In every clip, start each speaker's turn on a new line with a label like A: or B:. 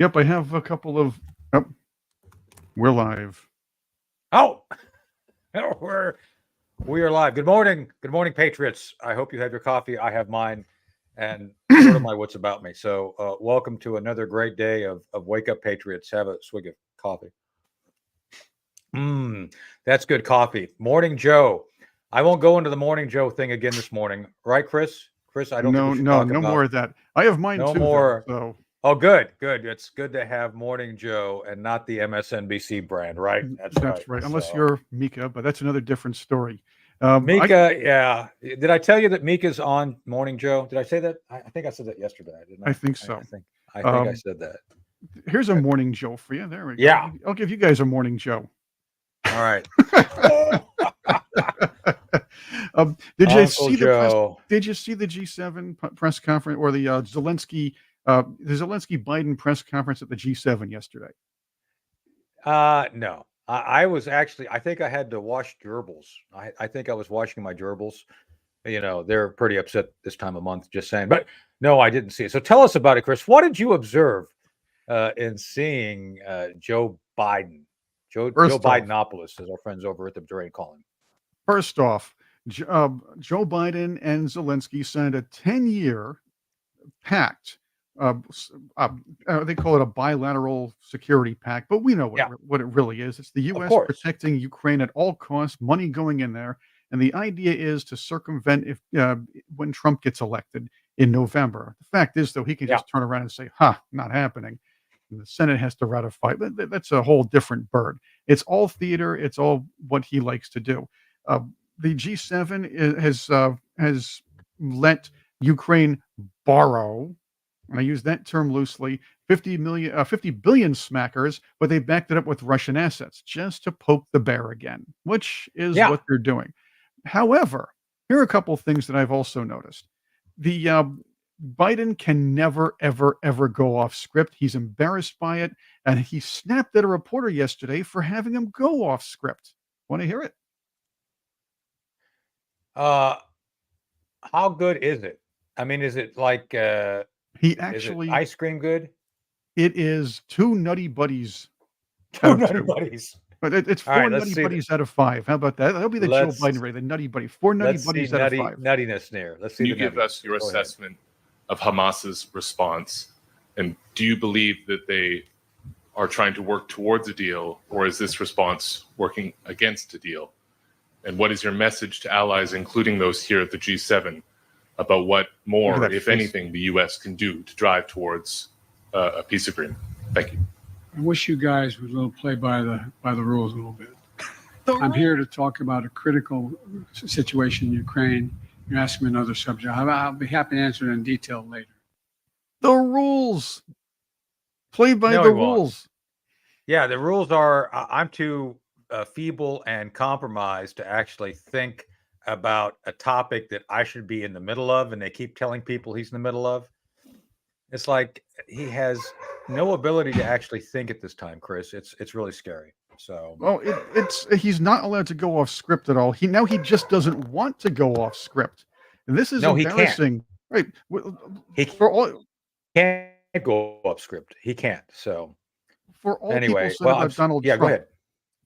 A: Yep, I have a couple of. Oh, we're live.
B: Oh, we are live. Good morning, Patriots. I hope you have your coffee. I have mine, and what are my wits about me? So, welcome to another great day of Wake Up Patriots. Have a swig of coffee. That's good coffee. Morning Joe. I won't go into the Morning Joe thing again this morning, right, Chris? Chris, I don't think we should talk
A: no
B: about
A: more of that. I have mine
B: no
A: too.
B: more.
A: Though,
B: Oh, good. It's good to have Morning Joe and not the MSNBC brand, right?
A: that's right. Unless
B: So,
A: you're Mika, but that's another different story.
B: Mika, yeah. Did I tell you that Mika's on Morning Joe? Did I say that? I think I said that yesterday, didn't I?
A: I think so.
B: I think I said that.
A: Here's a Morning Joe for you. There we go.
B: Yeah.
A: I'll give you guys a Morning Joe.
B: All right.
A: Did you
B: Uncle
A: see
B: Joe.
A: Did you see the G7 press conference or the Zelensky Biden press conference at the G7 yesterday?
B: No. I was actually. I think I had to wash gerbils. I think I was washing my gerbils. You know, they're pretty upset this time of month. Just saying. But no, I didn't see it. So tell us about it, Chris. What did you observe in seeing Joe Biden? Joe Bidenopoulos, as our friends over at the Drain call him.
A: First off, Joe Biden and Zelensky signed a 10-year pact. They call it a bilateral security pact, but we know what it really is. It's the U.S. protecting Ukraine at all costs, money going in there, and the idea is to circumvent when Trump gets elected in November. The fact is, though, he can just turn around and say, not happening. And the Senate has to ratify. That's a whole different bird. It's all theater. It's all what he likes to do. The G7 has let Ukraine borrow, and I use that term loosely, 50 billion smackers, but they backed it up with Russian assets just to poke the bear again, which is what they're doing. However, here are a couple of things that I've also noticed. The Biden can never, ever, ever go off script. He's embarrassed by it, and he snapped at a reporter yesterday for having him go off script. Want to hear it?
B: How good is it? I mean, is it like
A: he actually
B: is it ice cream good?
A: It is two nutty buddies.
B: Buddies.
A: But it's four nutty buddies out of five. How about that? That'll be the Joe Biden rate, the nutty buddy. Four nutty buddies out of five.
B: Nuttiness there. Let's see.
C: Can you give us your assessment of Hamas's response? And do you believe that they are trying to work towards a deal, or is this response working against a deal? And what is your message to allies, including those here at the G7, about what more, if anything, the U.S. can do to drive towards a peace agreement? Thank you.
D: I wish you guys would play by the rules a little bit. I'm here to talk about a critical situation in Ukraine. You're asking me another subject. I'll be happy to answer it in detail later.
A: The rules. Play by the rules.
B: Yeah, the rules are I'm too feeble and compromised to actually think about a topic that I should be in the middle of, and they keep telling people he's in the middle of. It's like he has no ability to actually think at this time, Chris. It's really scary. So,
A: well, he's not allowed to go off script at all. He just doesn't want to go off script. And this is embarrassing. Right?
B: He can't go off script. He can't. So,
A: for all people said about Donald Trump.
B: Go ahead.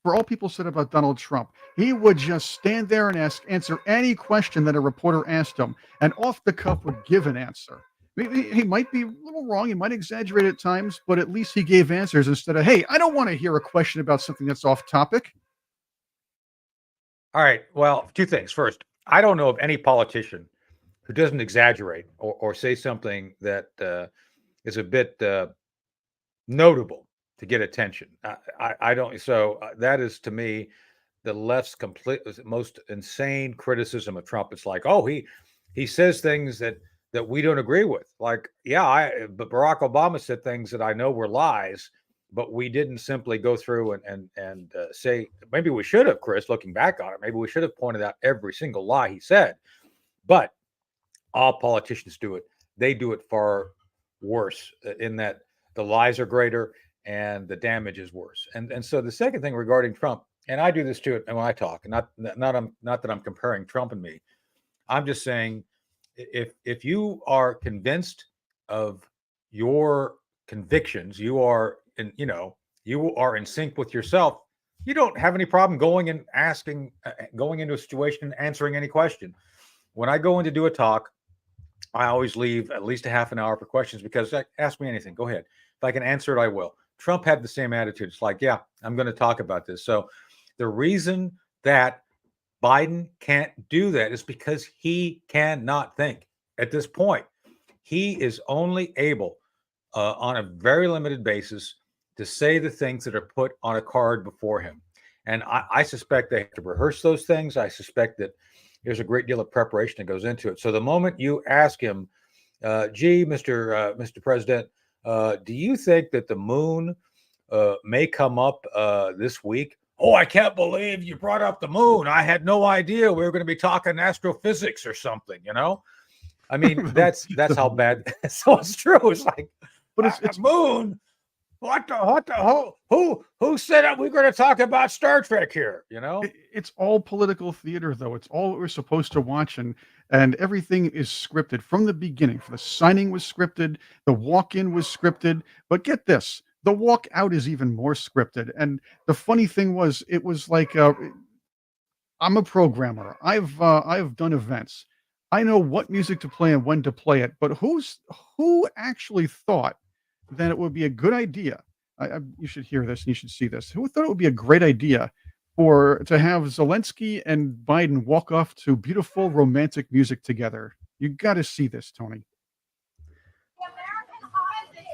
A: For all people said about Donald Trump, he would just stand there and answer any question that a reporter asked him, and off the cuff would give an answer. He might be a little wrong. He might exaggerate at times, but at least he gave answers instead of, hey, I don't want to hear a question about something that's off topic.
B: All right. Well, two things. First, I don't know of any politician who doesn't exaggerate or say something that is a bit notable to get attention. I don't. So that is, to me, the left's most insane criticism of Trump. It's like, oh, he says things that we don't agree with. Like, but Barack Obama said things that I know were lies, but we didn't simply go through and say, maybe we should have, Chris, looking back on it, maybe we should have pointed out every single lie he said. But all politicians do it. They do it far worse in that the lies are greater and the damage is worse. And so the second thing regarding Trump, and I do this too, and when I talk, and not that I'm comparing Trump and me, I'm just saying, if you are convinced of your convictions, you are in sync with yourself, you don't have any problem going and asking, going into a situation and answering any question. When I go in to do a talk, I always leave at least a half an hour for questions, because ask me anything. Go ahead. If I can answer it, I will. Trump had the same attitude. It's like, yeah, I'm going to talk about this. So the reason that Biden can't do that is because he cannot think at this point. He is only able, on a very limited basis, to say the things that are put on a card before him. And I suspect they have to rehearse those things. I suspect that there's a great deal of preparation that goes into it. So the moment you ask him, gee, Mr. President, do you think that the moon may come up this week? Oh, I can't believe you brought up the moon. I had no idea we were going to be talking astrophysics or something, I mean, that's how bad. So it's true. It's like,
A: But it's
B: moon. What the who said that we're going to talk about Star Trek here?
A: it's all political theater, though. It's all what we're supposed to watch, and everything is scripted from the beginning. For the signing was scripted, the walk-in was scripted, but get this, the walk out is even more scripted. And the funny thing was, it was like, I'm a programmer. I've done events. I know what music to play and when to play it, but who actually thought that it would be a good idea? You should hear this and you should see this. Who thought it would be a great idea to have Zelensky and Biden walk off to beautiful romantic music together? You got to see this, Tony.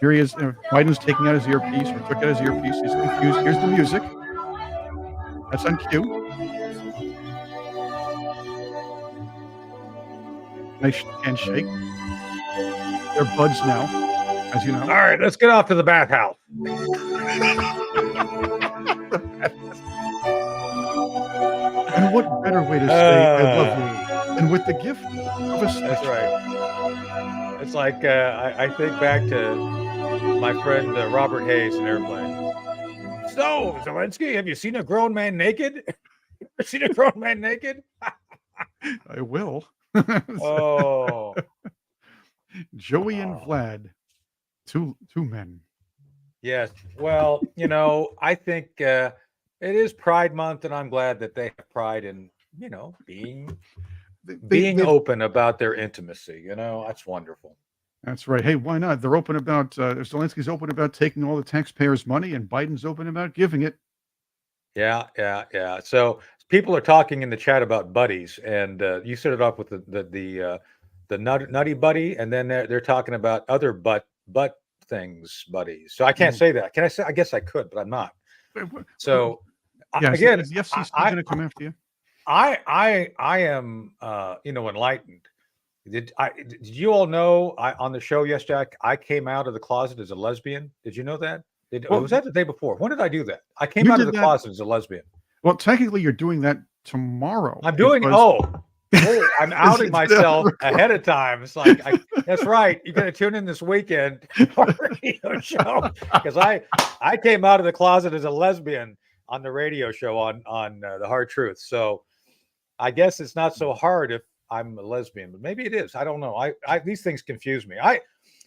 A: Here he is. Biden's taking out his earpiece, or took out his earpiece. He's confused. Here's the music. That's on cue. Nice handshake. They're buds now, as you know.
B: All right, let's get off to the bathhouse.
A: And what better way to say I love you than with the gift of a
B: That's
A: statue?
B: right. It's like I think back to my friend Robert Hayes in Airplane. So, Zelensky, have you seen a grown man naked? Seen a grown man naked?
A: I will.
B: Oh,
A: Joey and Vlad, two men.
B: yes. Well, I think it is Pride Month, and I'm glad that they have pride in, being
A: They-
B: open about their intimacy. That's wonderful.
A: That's right. Hey, why not? They're open about Zelensky's open about taking all the taxpayers' money, and Biden's open about giving it.
B: Yeah. So people are talking in the chat about buddies, and you set it off with the nutty buddy, and then they're talking about other butt things, buddies. So I can't say that. Can I say? I guess I could, but I'm not. So
A: Yeah,
B: again,
A: is the FCC going to come after you?
B: I am enlightened. Did you all know on the show yesterday I came out of the closet as a lesbian? Did you know that? Was that the day before? When did I do that? I came
A: You
B: out of
A: did
B: the
A: that-
B: closet as a lesbian.
A: Well, technically, you're doing that tomorrow.
B: I'm doing.
A: because-
B: I'm outing
A: It's
B: myself
A: recorded.
B: ahead of time. It's like that's right. You're going to tune in this weekend for a radio show, because I came out of the closet as a lesbian on the radio show on the Hard Truth. So I guess it's not so hard if I'm a lesbian, but maybe it is. I don't know. I these things confuse me.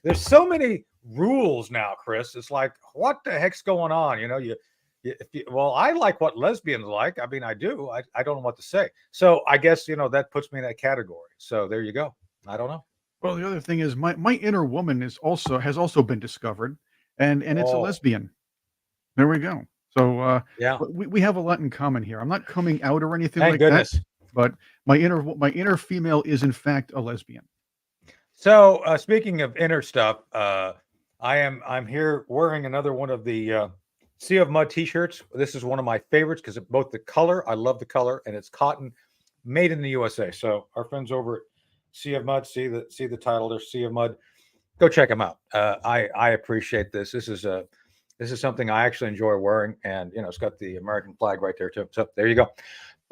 B: There's so many rules now, Chris. It's like, what the heck's going on? Well, I like what lesbians like. I mean, I do. I don't know what to say. So I guess that puts me in that category. So there you go. I don't know.
A: Well, the other thing is, my inner woman has also been discovered, and it's a
B: Oh.
A: lesbian. There we go. So
B: Yeah.
A: we have a lot in common here. I'm not coming out or anything
B: Thank
A: like
B: goodness.
A: that, but my inner female is in fact a lesbian.
B: So speaking of inner stuff, I'm here wearing another one of the Sea of Mud t-shirts. This is one of my favorites because of both the color. I love the color, and it's cotton, made in the USA. So our friends over at Sea of Mud, see the title there, Sea of Mud. Go check them out. I appreciate this. This is something I actually enjoy wearing, and it's got the American flag right there too. So there you go.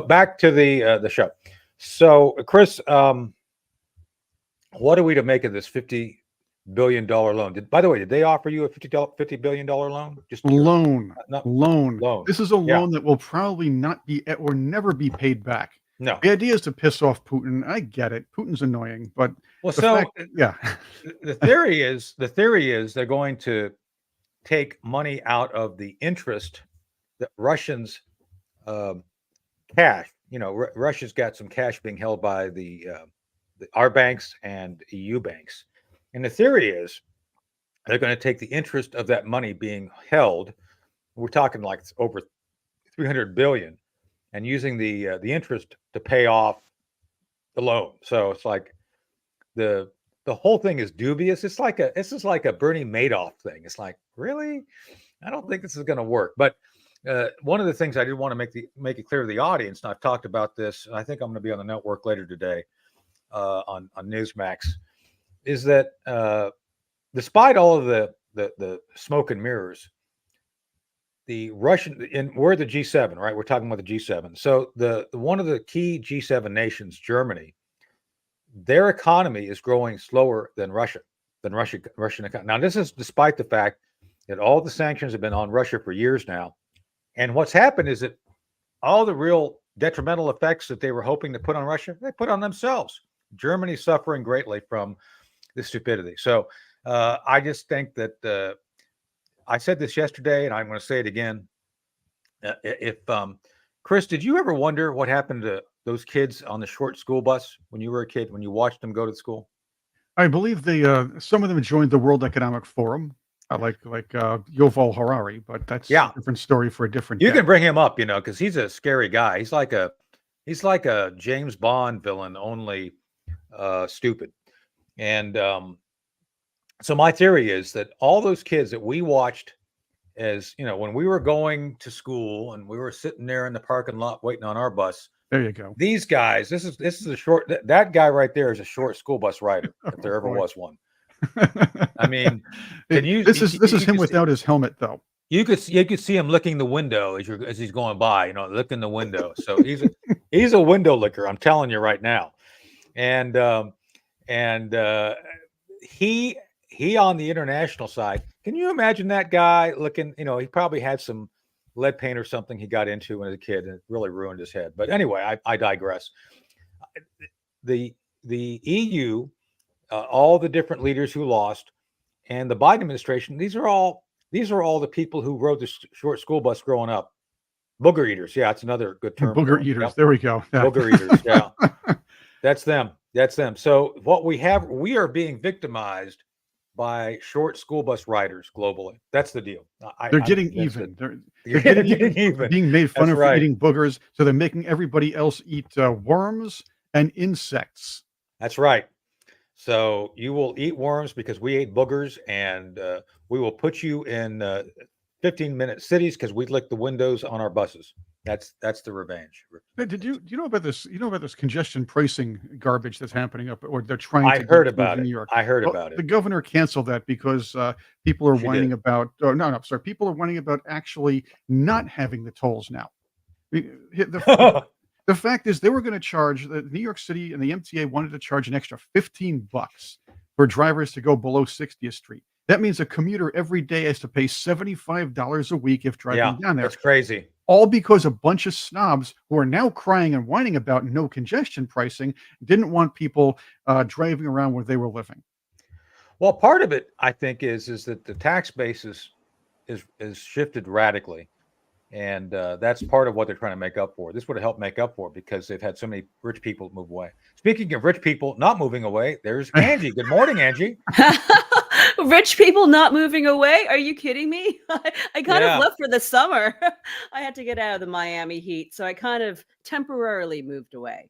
B: Back to the show. So Chris, what are we to make of this $50 billion loan? By the way, did they offer you a $50 billion loan? Just
A: Loan.
B: Loan.
A: This is a
B: Yeah.
A: loan that will probably not be or never be paid back.
B: No.
A: The idea is to piss off Putin. I get it. Putin's annoying, but
B: Well,
A: the
B: so
A: fact- yeah,
B: the theory is they're going to take money out of the interest that Russians cash. Russia's got some cash being held by our banks and EU banks, and the theory is they're going to take the interest of that money being held. We're talking like over 300 billion, and using the interest to pay off the loan. So it's like the whole thing is dubious. This is like a Bernie Madoff thing. It's like, really? I don't think this is going to work. But one of the things I did want to make it clear to the audience, and I've talked about this, and I think I'm going to be on the network later today on Newsmax, is that despite all of the smoke and mirrors, the Russian, and we're the G7, right? We're talking about the G7. So the one of the key G7 nations, Germany, their economy is growing slower than Russian economy. Now, this is despite the fact that all the sanctions have been on Russia for years now. And what's happened is that all the real detrimental effects that they were hoping to put on Russia, they put on themselves. Germany's suffering greatly from this stupidity. So I just think that I said this yesterday, and I'm going to say it again. If Chris, did you ever wonder what happened to those kids on the short school bus when you were a kid, when you watched them go to school?
A: I believe they some of them joined the World Economic Forum, like Yuval Harari, but that's
B: Yeah.
A: a different story for a different
B: You
A: day.
B: can bring him up, because he's a scary guy. He's like a James Bond villain, only stupid. And so my theory is that all those kids that we watched as, when we were going to school and we were sitting there in the parking lot waiting on our bus,
A: There you go.
B: these guys, this is a short, that guy right there is a short school bus rider, if there ever
A: boy.
B: was one. I mean,
A: This is him without his helmet, though.
B: you could see him licking the window as he's going by, licking the window. So he's a window licker. I'm telling you right now. And he on the international side, can you imagine that guy looking, he probably had some lead paint or something he got into when he was a kid and it really ruined his head. But anyway, I digress. The EU, all the different leaders who lost, and the Biden administration, these are all the people who rode the short school bus growing up. Booger eaters. Yeah, it's another good term.
A: Booger eaters.
B: Yep.
A: There we go. Yeah.
B: Booger eaters. Yeah. That's them. So what we are being victimized by short school bus riders globally. That's the deal.
A: They're getting even. They're
B: getting
A: getting
B: even.
A: Being made fun
B: That's
A: of
B: right.
A: for eating boogers, so they're making everybody else eat worms and insects.
B: That's right. So you will eat worms because we ate boogers, and we will put you in 15-minute cities because we lick the windows on our buses. That's the revenge.
A: Hey, do you know about this? You know about this congestion pricing garbage that's happening up, or they're trying
B: I
A: to
B: heard
A: do
B: about
A: in
B: it.
A: New York?
B: I heard
A: Well,
B: about it.
A: the governor canceled that because people are
B: She
A: whining
B: did.
A: about. Oh, no, sorry. People are whining about actually not having the tolls now. The fact is, they were going to charge the New York City and the MTA wanted to charge an extra $15 for drivers to go below 60th Street. That means a commuter every day has to pay $75 a week if driving down there.
B: That's crazy.
A: All because a bunch of snobs who are now crying and whining about no congestion pricing didn't want people driving around where they were living.
B: Well, part of it, I think, is that the tax basis is shifted radically, and that's part of what they're trying to make up for. This would have helped make up for it because they've had so many rich people move away. Speaking of rich people not moving away, there's Angie. Good morning, Angie.
E: Rich people not moving away? Are you kidding me? I kind
B: Yeah.
E: of left for the summer. I had to get out of the Miami heat, so I kind of temporarily moved away.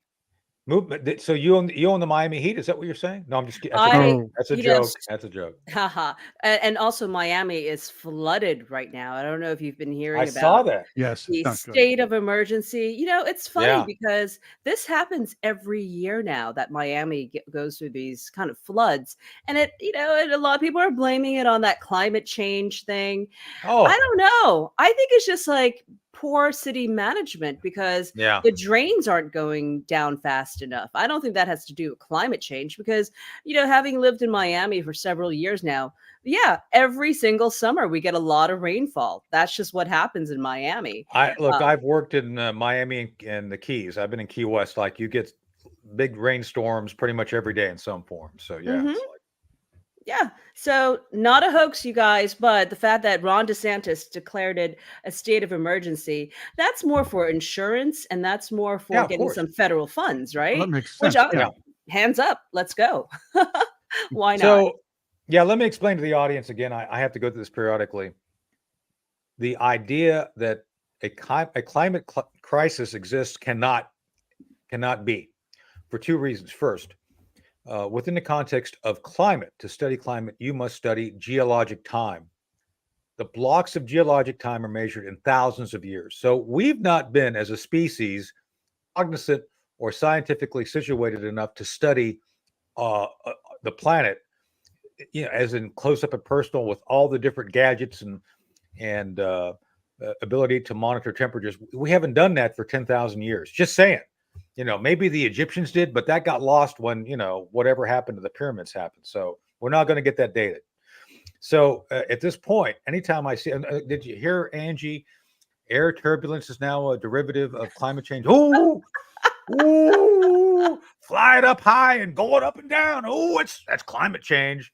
B: Movement. So you own the Miami Heat? Is that what you're saying? No, I'm just kidding.
A: Oh.
B: That's a
E: you know,
B: joke. That's a joke.
E: Haha. And also Miami is flooded right now. I don't know if you've been hearing
B: I
E: about
B: saw that.
A: Yes,
E: the
A: it's not good.
E: state of emergency. It's funny
B: Yeah.
E: because this happens every year now that Miami goes through these kind of floods, and and a lot of people are blaming it on that climate change thing.
B: Oh,
E: I don't know. I think it's just like poor city management because
B: yeah.
E: the drains aren't going down fast enough. I don't think that has to do with climate change because, having lived in Miami for several years now, yeah, every single summer we get a lot of rainfall. That's just what happens in Miami.
B: I've worked in Miami and the Keys. I've been in Key West. Like you get big rainstorms pretty much every day in some form. So yeah,
E: Mhm.
B: it's like,
E: Yeah. So not a hoax, you guys, but the fact that Ron DeSantis declared it a state of emergency, that's more for insurance and that's more
B: Yeah,
E: for
B: of
E: getting
B: course.
E: some federal funds,
A: Well, that
E: right?
A: makes
E: Which
A: sense.
E: I,
A: Yeah.
B: Yeah.
E: hands up, let's go. Why not?
B: So, yeah, let me explain to the audience again. I have to go through this periodically. The idea that a climate crisis exists cannot be for two reasons. First, within the context of climate, to study climate, you must study geologic time. The blocks of geologic time are measured in thousands of years. So we've not been, as a species, cognizant or scientifically situated enough to study the planet, as in close up and personal with all the different gadgets and ability to monitor temperatures. We haven't done that for 10,000 years. Just saying. Maybe the Egyptians did, but that got lost when, whatever happened to the pyramids happened. So we're not going to get that data. So at this point, anytime I see, did you hear, Angie? Air turbulence is now a derivative of climate change. Ooh, ooh, fly it up high and going up and down. Oh, that's climate change.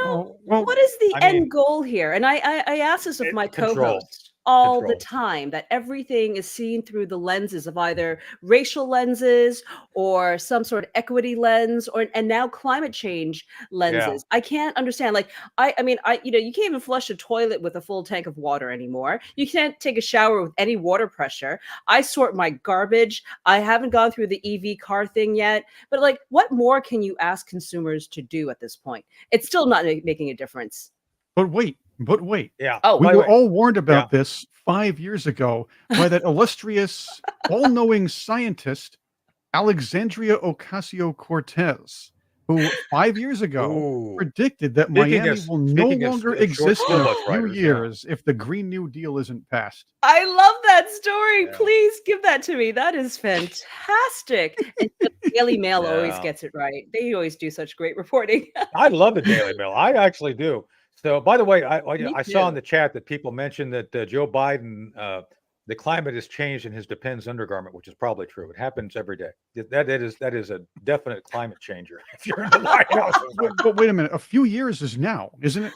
A: Oh, well,
E: What is the
B: I mean,
E: end goal here? And I ask this of my
B: control.
E: co-host all the
B: Control.
E: time, that everything is seen through the lenses of either racial lenses or some sort of equity lens, or and now climate change lenses. I can't understand. Like I mean, you can't even flush a toilet with a full tank of water anymore. You can't take a shower with any water pressure. I sort my garbage. I haven't gone through the EV car thing yet, but like, what more can you ask consumers to do at this point? It's still not making a difference.
A: but wait.
B: Yeah.
E: Oh,
A: We
B: By the
A: were
B: way,
A: all warned
B: yeah.
A: about this 5 years ago by that illustrious, all-knowing scientist, Alexandria Ocasio-Cortez, who 5 years ago
B: Ooh.
A: predicted that
B: Speaking
A: Miami
B: of
A: will no
B: speaking of
A: longer
B: short
A: exist in
B: school
A: a
B: bus
A: few
B: riders, yeah.
A: years if the Green New Deal isn't passed.
E: I love that story.
B: Yeah.
E: Please give that to me. That is fantastic. And the Daily Mail always
B: Yeah.
E: gets it right. They always do such great reporting.
B: I love the Daily Mail. I actually do. So, by the way,
E: Me
B: I saw in
E: too.
B: the chat that people mentioned that Joe Biden, the climate has changed in his Depends undergarment, which is probably true. It happens every day. That is a definite climate changer. If you're in the White House,
A: But wait a minute, a few years is now, isn't it?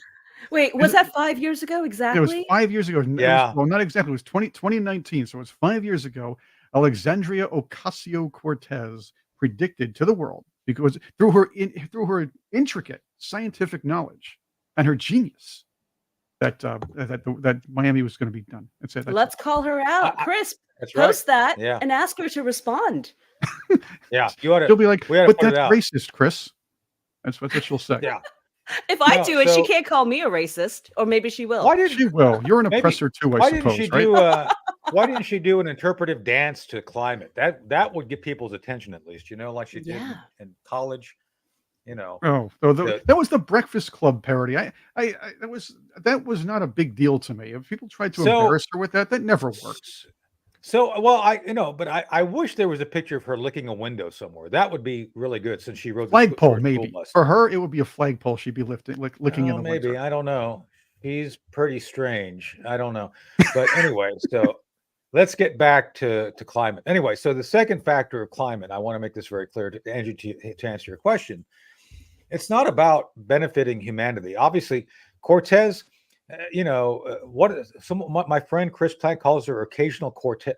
E: Wait, was that 5 years ago
A: It was
E: exactly?
A: 5 years ago. It was,
B: Yeah.
A: well, not exactly. It was 2019. So it was 5 years ago. Alexandria Ocasio-Cortez predicted to the world, because through her intricate scientific knowledge and her genius, that Miami was going to be done. That's
E: Let's call her out.
B: I-
E: Chris,
B: that's right.
E: post that
B: Yeah.
E: and ask her to respond.
B: Yeah. You ought
A: She'll
B: to.
A: be like,
B: We ought to
A: but
B: put it
A: that's
B: out.
A: racist, Chris. That's what she'll say.
B: Yeah.
E: If I
B: No,
E: do it, she
B: so-
E: can't call me a racist, or maybe she will.
B: Why didn't
A: She will. You're an
B: Maybe-
A: oppressor too, I
B: Why didn't
A: suppose,
B: she
A: right?
B: do why didn't she do an interpretive dance to climate? That would get people's attention, at least, like she did
E: Yeah.
B: in college.
A: Oh, that was the Breakfast Club parody. That was not a big deal to me. If people tried to
B: So-
A: embarrass her with that never worked.
B: So, well, but I wish there was a picture of her licking a window somewhere. That would be really good, since she rode the
A: Flagpole,
B: short school
A: maybe.
B: bus.
A: For her, it would be a flagpole she'd be licking in
B: Oh,
A: the
B: maybe.
A: winter.
B: I don't know. He's pretty strange. I don't know. But anyway, so let's get back to climate. Anyway, so the second factor of climate, I want to make this very clear to Angie, to answer your question. It's not about benefiting humanity. Obviously, Cortez, my friend Chris Plank calls her occasional Cortez.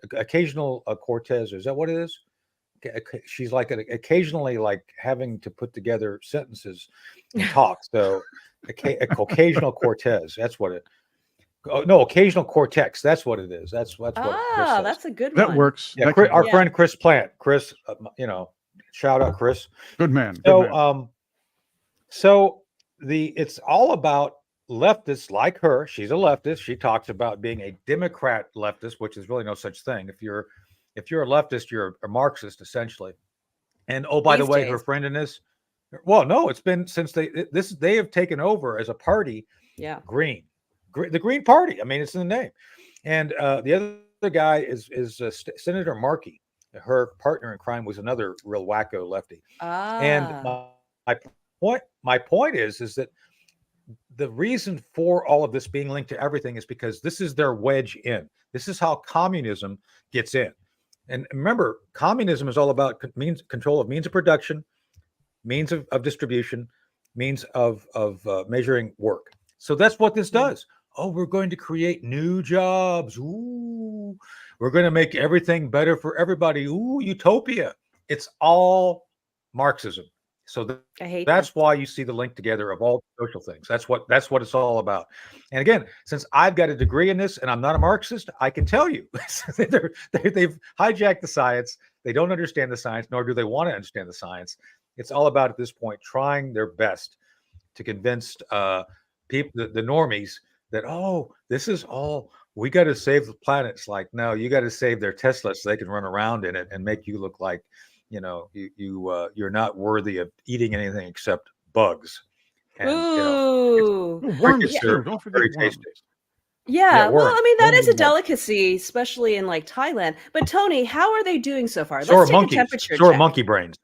B: Is that what it is? She's like occasionally like having to put together sentences and talk. So occasional Cortez. That's what it. Oh, no, occasional cortex. That's what it is. That's what. Chris says.
E: That's a good
A: That
E: one.
A: works.
B: Yeah,
A: That
B: Chris,
A: can
B: our
A: work.
B: friend Chris Plant. Chris, shout out Chris.
A: Good man. Good
B: So,
A: man.
B: so it's all about leftists like her. She's a leftist. She talks about being a Democrat leftist, which is really no such thing. If you're a leftist, you're a Marxist essentially. And oh, by the
E: These
B: way, her
E: days.
B: friend in this. Well, no, it's been since they have taken over as a party.
E: Yeah.
B: The Green Party. I mean, it's in the name. And the other guy is Senator Markey. Her partner in crime was another real wacko lefty. And my point is that the reason for all of this being linked to everything is because this is their wedge in. This is how communism gets in. And remember, communism is all about control of means of production, means of distribution, means of measuring work. So that's what this does. Oh, we're going to create new jobs. Ooh, we're going to make everything better for everybody. Ooh, utopia. It's all Marxism. So
E: I hate
B: that's
E: that.
B: why you see the link together of all the social things. That's what it's all about. And again, since I've got a degree in this and I'm not a Marxist, I can tell you they've hijacked the science. They don't understand the science, nor do they want to understand the science. It's all about at this point trying their best to convince people, the normies, that this is all we got to save the planet. It's like, no, you got to save their Tesla so they can run around in it and make you look like you're not worthy of eating anything except bugs. And it's
E: Ooh.
A: Worms
B: crickets
E: Yeah.
A: too.
B: are
A: Don't forget
B: very
A: worms.
B: tasty.
E: Yeah, well,
B: Worms.
E: I mean, that
B: Worms
E: is a
B: and more.
E: delicacy, especially in like Thailand. But Tony, how are they doing so far?
B: Sore
E: Let's take a
B: monkeys.
E: temperature
B: Sore
E: check.
B: monkey brains.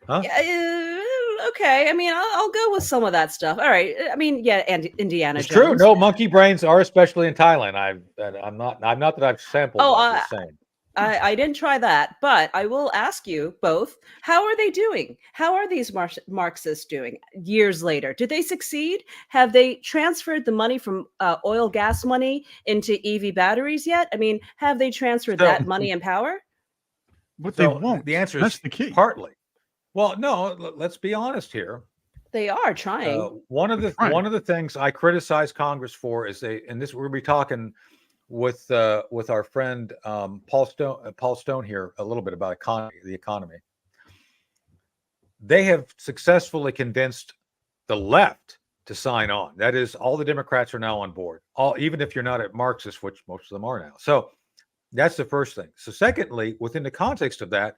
B: Huh?
E: Yeah, okay. I mean, I'll go with some of that stuff. All right. I mean, yeah, and Indiana
B: It's true.
E: Jones.
B: No, monkey brains are especially in Thailand. I'm not that I've sampled.
E: Oh,
B: I'm just saying.
E: I didn't try that, but I will ask you both, how are they doing? How are these Marxists doing years later? Did they succeed? Have they transferred the money from oil gas money into EV batteries yet? I mean, have they transferred
B: So,
E: that money and power?
A: But they
B: so
A: won't.
B: the answer
A: That's
B: is
A: the key.
B: partly. Well, no, let's be honest here.
E: They are trying.
B: One of
A: Right.
B: the things I criticize Congress for is and this we'll be talking with our friend Paul Stone here a little bit about the economy. They have successfully convinced the left to sign on. That is, all the Democrats are now on board. Even if you're not a Marxist, which most of them are now. So that's the first thing. So secondly, within the context of that,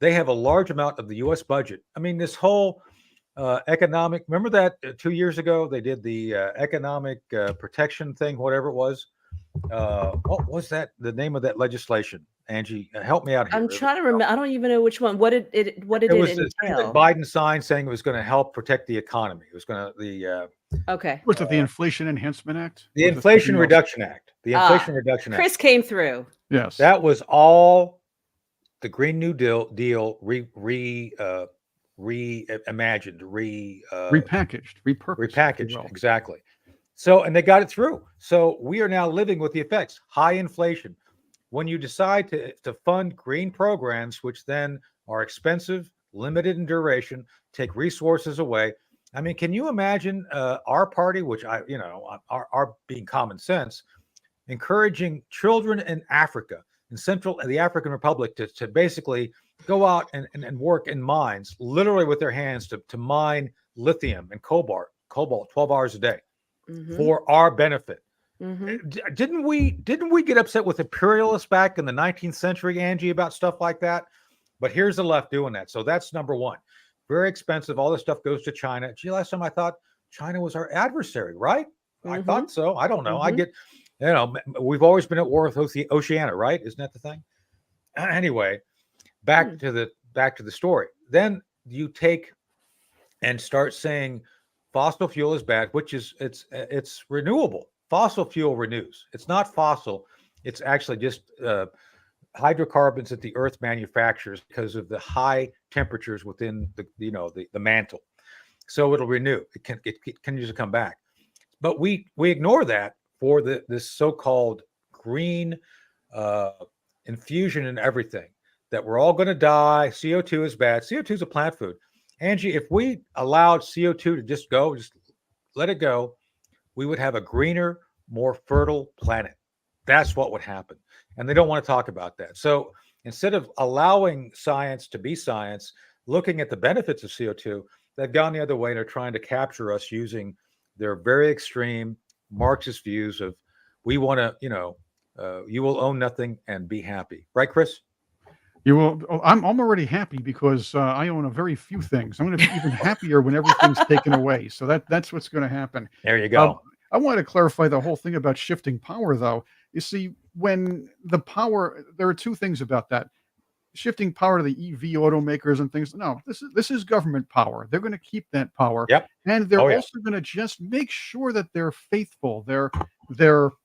B: they have a large amount of the U.S. budget. I mean, this whole economic. Remember that 2 years ago they did the economic protection thing, whatever it was. What was that? The name of that legislation? Angie, help me out here.
E: I'm trying to remember. I don't even know which one. What did it
B: It was the thing that
E: entail?
B: Biden signed saying it was going to help protect the economy. It was going to
E: Okay.
A: Was it the Inflation Enhancement Act?
B: the
A: Was it
B: Inflation
A: something else?
B: Reduction Act. The Inflation Reduction Act.
E: Chris came through.
A: Yes.
B: That was all the Green New Deal reimagined,
A: Repackaged, repurposed. if you
B: repackaged.
A: will.
B: Exactly. So, and they got it through. So we are now living with the effects. High inflation. When you decide to fund green programs, which then are expensive, limited in duration, take resources away. I mean, can you imagine our party, which are being common sense, encouraging children in Africa, in the African Republic, to basically go out and work in mines, literally with their hands to mine lithium and cobalt 12 hours a day for our benefit. Didn't we get upset with imperialists back in the 19th century, Angie, about stuff like that? But here's the left doing that. So that's number one. Very expensive. All this stuff goes to China. Gee, last time I thought China was our adversary, right? I thought so. I don't know. I get, we've always been at war with Oceania, right? Isn't that the thing? Anyway, back to the story. Then you take and start saying fossil fuel is bad, which is it's renewable. Fossil fuel renews. It's not fossil. It's actually just hydrocarbons that the earth manufactures because of the high temperatures within the mantle. So it'll renew. It can usually come back. But we ignore that for this so-called green infusion in everything, that we're all going to die. CO2 is bad. CO2 is a plant food. Angie, if we allowed CO2 to just let it go, we would have a greener, more fertile planet. That's what would happen. And they don't want to talk about that. So instead of allowing science to be science, looking at the benefits of CO2, they've gone the other way and are trying to capture us using their very extreme Marxist views of, we want to, you will own nothing and be happy. Right, Chris?
A: You will. Oh, I'm already happy because I own a very few things. I'm going to be even happier when everything's taken away. So that's what's going to happen.
B: There you go.
A: I want to clarify the whole thing about shifting power, though. You see, when the power, there are two things about that. Shifting power to the EV automakers and things. No, this is government power. They're going to keep that power.
B: Yep.
A: And they're also going to just make sure that they're faithful. Their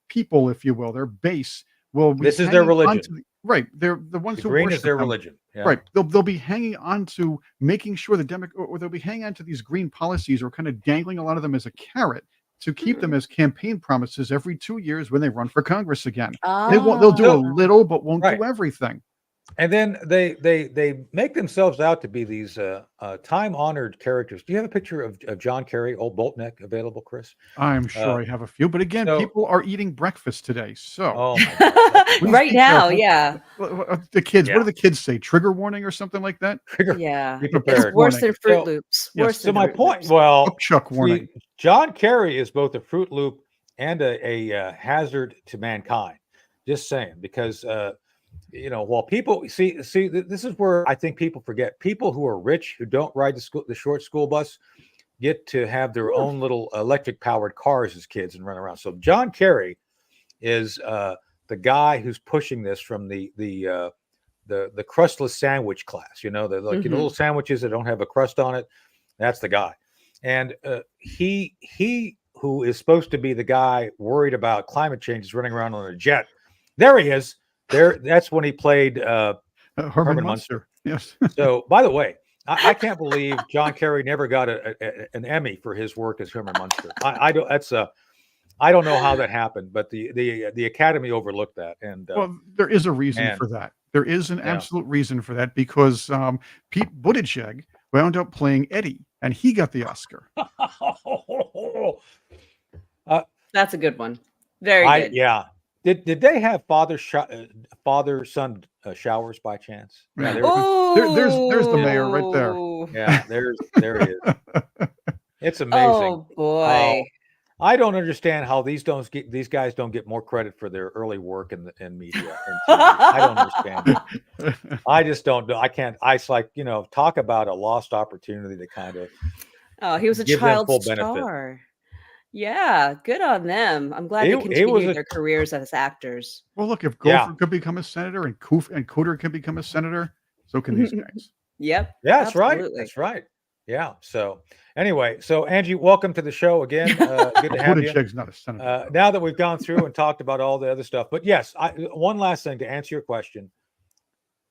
A: people, if you will, their base will be
B: This is their
A: hanging
B: religion.
A: onto right. They're the ones
B: The
A: who
B: green
A: worship
B: is their
A: them.
B: religion. Yeah.
A: Right. They'll be hanging on to making sure or they'll be hanging on to these green policies, or kind of dangling a lot of them as a carrot to keep them as campaign promises every 2 years when they run for Congress again. They'll do a
B: So-
A: little, but won't
B: Right.
A: do everything.
B: And then they make themselves out to be these time-honored characters. Do you have a picture of John Kerry, old Boltneck, available, Chris?
A: I'm sure I have a few, but again,
B: so-
A: people are eating breakfast today. So
B: Oh my God.
A: please
E: Right
A: be
E: now,
A: careful.
E: yeah.
A: The kids, what
B: Yeah.
A: do the kids say? Trigger warning or something like that?
E: Yeah.
B: Be
E: It's
B: prepared.
E: worse
A: Warning.
E: than Fruit
B: So-
E: Loops.
A: Yes.
E: Worse
B: So
E: than
B: my
E: Fruit
B: point,
E: Loops.
B: well,
A: Upchuck
B: see,
A: warning.
B: John Kerry is both a Fruit Loop and a hazard to mankind. Just saying, because while people see this is where I think people forget. People who are rich, who don't ride the short school bus, get to have their own little electric powered cars as kids and run around. So John Kerry is the guy who's pushing this from the crustless sandwich class. The little sandwiches that don't have a crust on it. That's the guy, and he who is supposed to be the guy worried about climate change is running around on a jet. There he is. There. That's when he played
A: Herman Munster. Yes.
B: So, by the way, I can't believe John Kerry never got an Emmy for his work as Herman Munster. I don't. I don't know how that happened, but the Academy overlooked that. And
A: Well, there is a reason for that. There is an absolute reason for that, because Pete Buttigieg wound up playing Eddie, and he got the Oscar.
E: That's a good one. Very good.
B: Yeah. Did they have father son showers by chance? Yeah,
A: there's the mayor right there.
E: Oh.
B: Yeah, there he is. It's amazing.
E: Oh boy.
B: I don't understand how these guys don't get more credit for their early work in media and TV. I don't understand it. I just don't know. I can't. It's like, talk about a lost opportunity to kind of.
E: Oh, he was a
B: give them
E: child
B: full benefit.
E: star. Yeah, good on them. I'm glad
B: He
E: they
B: was
E: continued their careers as actors.
A: Well, look, if Gopher could become a senator and Cooter can become a senator, so can these guys.
E: Yep.
B: Yeah, that's right.
E: absolutely.
B: That's right. Yeah. So anyway, Angie, welcome to the show again. Good to have you.
A: Buttigieg's not a senator.
B: Now that we've gone through and talked about all the other stuff, but yes, one last thing to answer your question: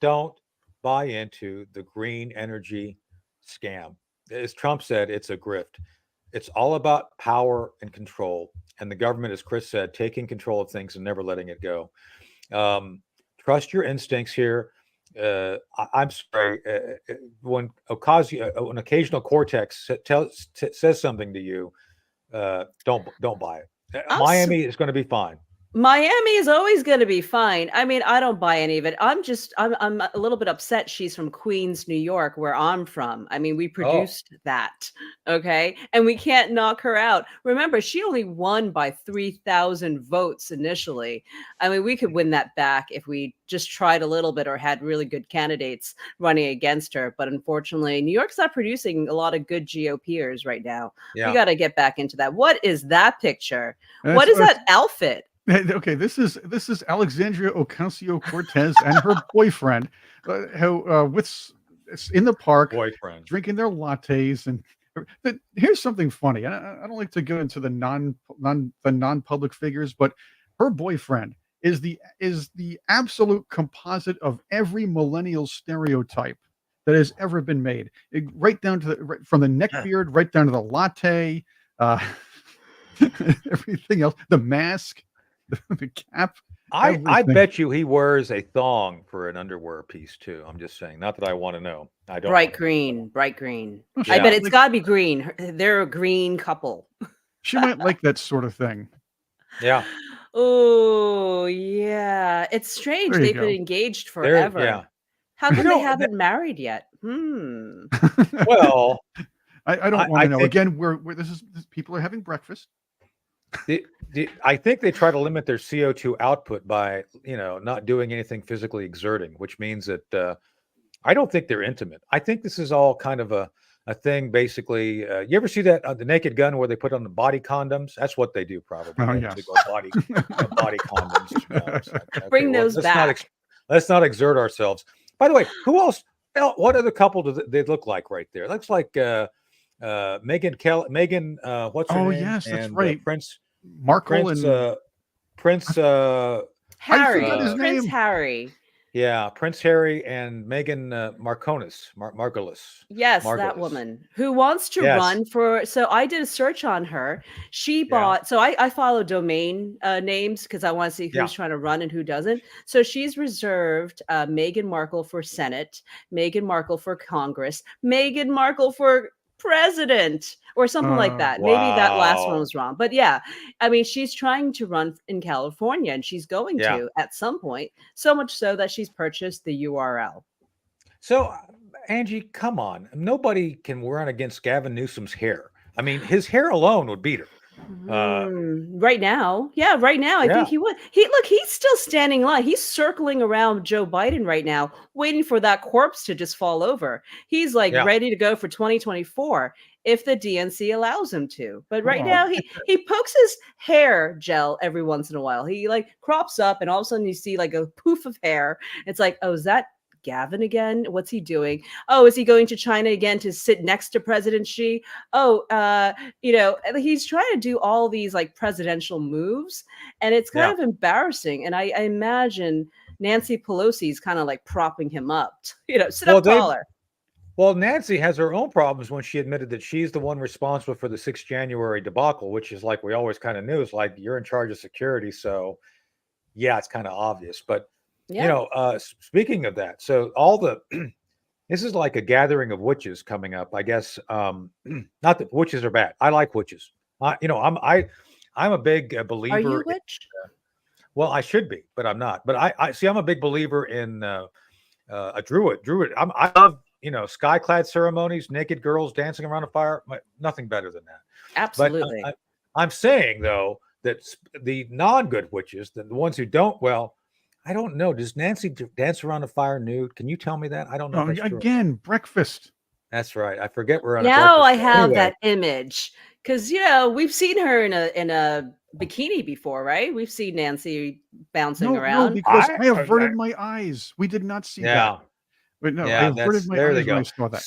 B: don't buy into the green energy scam. As Trump said, it's a grift. It's all about power and control, and the government, as Chris said, taking control of things and never letting it go. Trust your instincts here. I'm sorry. When an occasional cortex says something to you, don't buy it. Miami is going to be fine.
E: Miami is always going to be fine. I mean, I don't buy any of it. I'm a little bit upset she's from Queens, New York, where I'm from. I mean, we produced that, okay? And we can't knock her out. Remember, she only won by 3,000 votes initially. I mean, we could win that back if we just tried a little bit or had really good candidates running against her. But unfortunately, New York's not producing a lot of good GOPers right now.
B: Yeah.
E: We got to get back into that. What is that picture? What is that outfit?
A: Okay, this is Alexandria Ocasio-Cortez and her boyfriend, who in the park,
B: Boyfriend
A: drinking their lattes. And here's something funny. I don't like to go into the non-public figures, but her boyfriend is the absolute composite of every millennial stereotype that has ever been made, right down to from the neck beard right down to the latte, everything else, the mask. The cap.
B: I bet you he wears a thong for an underwear piece too. I'm just saying. Not that I want to know. I don't.
E: Bright green.
A: Oh,
E: I bet it's got to be green. They're a green couple.
A: She might like that sort of thing.
B: Yeah.
E: Oh, yeah. It's strange. They've been engaged forever.
B: Yeah.
E: How come they haven't married yet? Well,
A: I don't want to know. Again, where people are having breakfast.
B: I think they try to limit their CO2 output by, not doing anything physically exerting, which means that I don't think they're intimate. I think this is all kind of a thing, basically. You ever see that the Naked Gun where they put on the body condoms? That's what they do, probably.
A: Oh, yes.
B: They go body condoms. Okay,
E: bring those back.
B: Let's not exert ourselves. By the way, who else? What other couple do they look like right there? It looks like Megan Megan, what's her name?
A: Yes, that's
B: and,
A: right.
B: Prince
A: Markle and
B: Prince
A: I
E: Harry,
A: forgot his
E: Prince
A: name.
E: Harry.
B: Yeah, Prince Harry and Meghan Markle.
E: Yes, that
B: Margulis.
E: woman who wants to
B: Yes.
E: run for. So I did a search on her. She
B: Yeah.
E: bought. So I follow domain names because I want to see
B: Yeah.
E: who's trying to run and who doesn't. So she's reserved Meghan Markle for Senate, Meghan Markle for Congress, Meghan Markle for president, or something like that. Maybe that last one
B: Wow.
E: was wrong, but yeah, I mean, she's trying to run in California, and she's going
B: Yeah.
E: to at some point. So much so that she's purchased the URL.
B: So, Angie, come on. Nobody can run against Gavin Newsom's hair. I mean, his hair alone would beat her.
E: Right now, yeah, right now, I
B: Yeah.
E: think he would. He's still standing in line. He's circling around Joe Biden right now, waiting for that corpse to just fall over. He's like
B: Yeah.
E: ready to go for 2024 if the DNC allows him to. But right
A: Oh,
E: now, he pokes his hair gel every once in a while. He like crops up, and all of a sudden you see like a poof of hair. It's like, oh, is that Gavin again? What's he doing? Oh, is he going to China again to sit next to President Xi? Oh, he's trying to do all these like presidential moves, and it's kind
B: Yeah.
E: of embarrassing. And I imagine Nancy Pelosi's kind of like propping him up, sit
B: Well,
E: up taller.
B: Well, Nancy has her own problems when she admitted that she's the one responsible for the 6th January debacle, which is like we always kind of knew. It's like you're in charge of security, so yeah, it's kind of obvious. But
E: Yeah.
B: speaking of that, so all the this is like a gathering of witches coming up, I guess. Not that witches are bad. I like witches. I'm a big
E: Are
B: believer.
E: you witch?
B: Well, I should be, but I'm not. But I see. I'm a big believer in a druid. I love sky-clad ceremonies, naked girls dancing around a fire. Nothing better than that.
E: Absolutely.
B: But I'm saying though that the non-good witches, the ones who don't, well, I don't know. Does Nancy dance around a fire nude? Can you tell me that? I don't know if that's true.
A: Again, breakfast.
B: That's right. I forget we're on a
E: Now
B: breakfast
E: I
B: show.
E: have
B: Anyway,
E: that image because we've seen her in a bikini before, right? We've seen Nancy bouncing
A: No,
E: around.
A: because I averted my eyes. We did not see that.
B: yeah.
A: But no, I
B: Yeah,
A: averted my
B: there they
A: eyes when
B: go.
A: I saw that.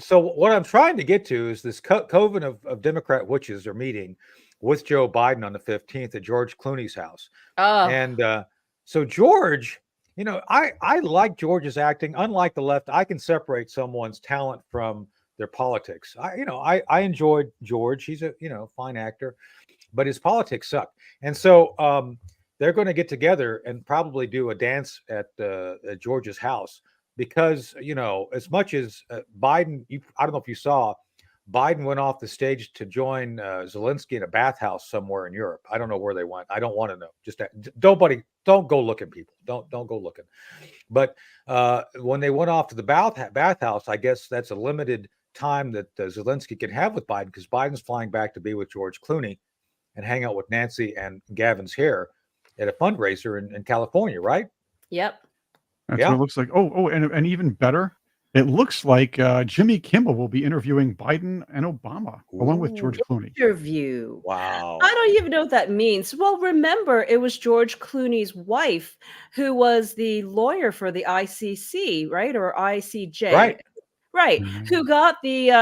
B: So what I'm trying to get to is this coven of Democrat witches are meeting with Joe Biden on the 15th at George Clooney's house.
E: Oh,
B: And so George, I like George's acting. Unlike the left, I can separate someone's talent from their politics. I enjoyed George. He's a fine actor, but his politics suck. And so they're going to get together and probably do a dance at George's house because as much as Biden, I don't know if you saw, Biden went off the stage to join Zelensky in a bathhouse somewhere in Europe. I don't know where they went. I don't want to know. Just don't go looking, people. Don't go looking. But when they went off to the bathhouse, I guess that's a limited time that Zelensky can have with Biden because Biden's flying back to be with George Clooney and hang out with Nancy and Gavin's hair at a fundraiser in California, right?
E: yep.
A: That's what it looks like. And even better, it looks like Jimmy Kimmel will be interviewing Biden and Obama along with George Clooney.
E: Interview.
B: Wow.
E: I don't even know what that means. Well, remember, it was George Clooney's wife who was the lawyer for the ICC, right? Or ICJ. Right, who got the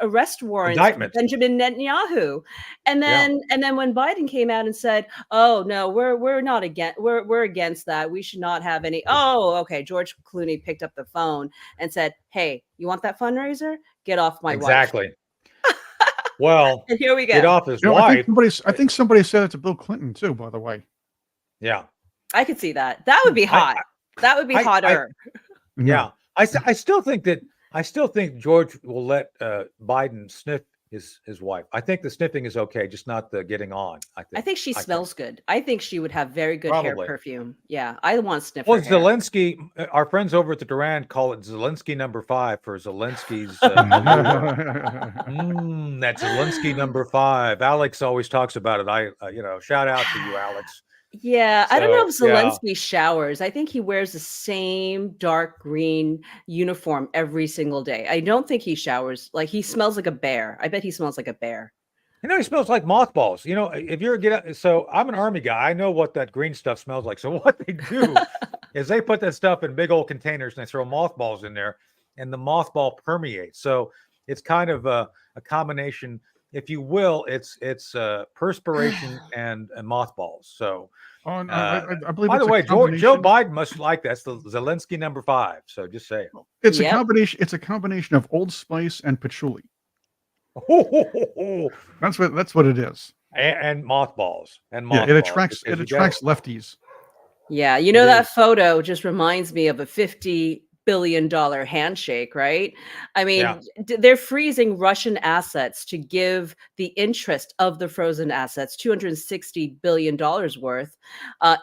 E: arrest warrants for
B: Indictment.
E: Benjamin Netanyahu, and then when Biden came out and said, "Oh no, we're not against we're against that. We should not have any." Oh, okay. George Clooney picked up the phone and said, "Hey, you want that fundraiser? Get off my wife."
B: Exactly. Well,
E: And here we go.
B: get off his
A: I
B: wife.
A: think somebody said it to Bill Clinton too. By the way,
B: Yeah.
E: I could see that. That would be hot. That would be hotter.
B: Yeah. I still think George will let Biden sniff his wife. I think the sniffing is okay, just not the getting on.
E: I think she smells good. I think she would have very good hair
B: Probably.
E: perfume. Yeah, I want to sniff
B: Well,
E: her hair.
B: Zelensky, our friends over at the Durand call it Zelensky number 5 for Zelensky's. That's Zelensky number 5. Alex always talks about it. Shout out to you, Alex.
E: Yeah, I don't know if
B: So, yeah.
E: Zelensky showers. I think he wears the same dark green uniform every single day. I don't think he showers. Like he smells like a bear. I bet he smells like a bear.
B: He smells like mothballs. If you're so I'm an army guy. I know what that green stuff smells like. So what they do is they put that stuff in big old containers and they throw mothballs in there, and the mothball permeates. So it's kind of a combination if you will, it's perspiration and mothballs. So,
A: Oh, and I believe
B: by the
A: it's a
B: way, Joe
A: combination.
B: Biden must like that. It's the Zelensky number 5. So just say it.
A: It's a
E: Yep.
A: combination. It's a combination of Old Spice and patchouli. That's what it is.
B: And mothballs
A: Yeah,
B: because
A: it
B: you got
A: attracts lefties.
E: Yeah,
B: it
E: that
B: is.
E: photo just reminds me of a $50 billion handshake, right? I
B: Yeah.
E: mean, they're freezing Russian assets to give the interest of the frozen assets, $260 billion worth,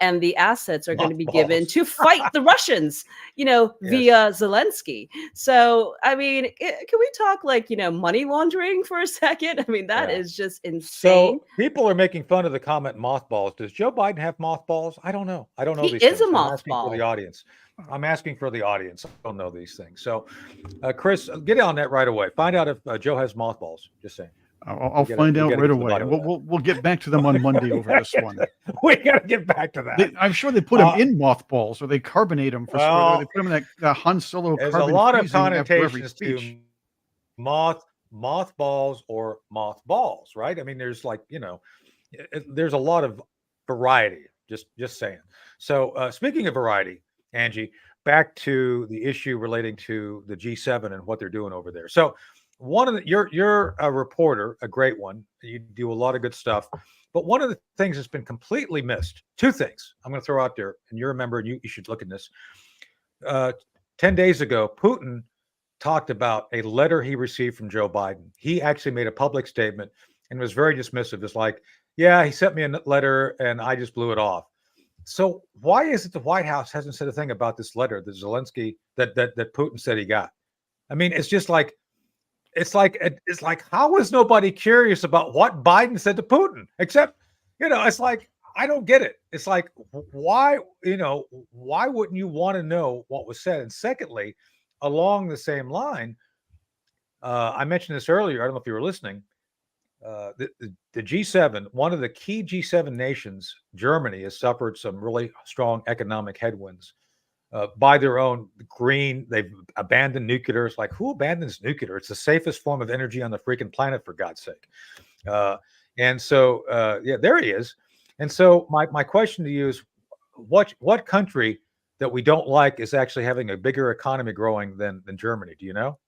E: and the assets are going to be given
B: Mothballs.
E: to fight the Russians,
B: Yes.
E: via Zelensky. So, I mean, can we talk like money laundering for a second? I mean, that
B: Yeah.
E: is just insane.
B: So people are making fun of the comment mothballs. Does Joe Biden have mothballs? I don't know. I don't know
E: He
B: these
E: is a
B: things. I'm asking for the
E: mothball.
B: audience. I'm asking for the audience. I don't know these things. So, Chris, get on that right away. Find out if Joe has mothballs. Just saying.
A: I'll find out
B: gotta
A: right
B: get to the
A: away,
B: bottom
A: and
B: of that.
A: we'll get back to them on Monday over this one.
B: We got to get back to that.
A: I'm sure they put them in mothballs, or they carbonate them or they
B: Well,
A: put them in that Han Solo
B: there's a
A: carbon
B: lot of
A: freezing after every
B: connotations
A: speech.
B: to mothballs or mothballs, right? I mean, there's like there's a lot of variety. Just saying. So speaking of variety, Angie, back to the issue relating to the G7 and what they're doing over there. So one of the you're a reporter, a great one. You do a lot of good stuff. But one of the things that's been completely missed, two things I'm going to throw out there, and you're a member, and you should look at this. 10 days ago, Putin talked about a letter he received from Joe Biden. He actually made a public statement and was very dismissive. It's like, yeah, he sent me a letter and I just blew it off. So why is it the White House hasn't said a thing about this letter that Zelensky that Putin said he got? I mean, it's just like it's like how is nobody curious about what Biden said to Putin? Except, it's like I don't get it. It's like why wouldn't you want to know what was said? And secondly, along the same line, I mentioned this earlier. I don't know if you were listening. The G7, one of the key G7 nations, Germany, has suffered some really strong economic headwinds by their own green. They've abandoned nuclear. It's like, who abandons nuclear? It's the safest form of energy on the freaking planet, for God's sake. And so, yeah, there he is. And so my question to you is, what country that we don't like is actually having a bigger economy growing than Germany? Do you know?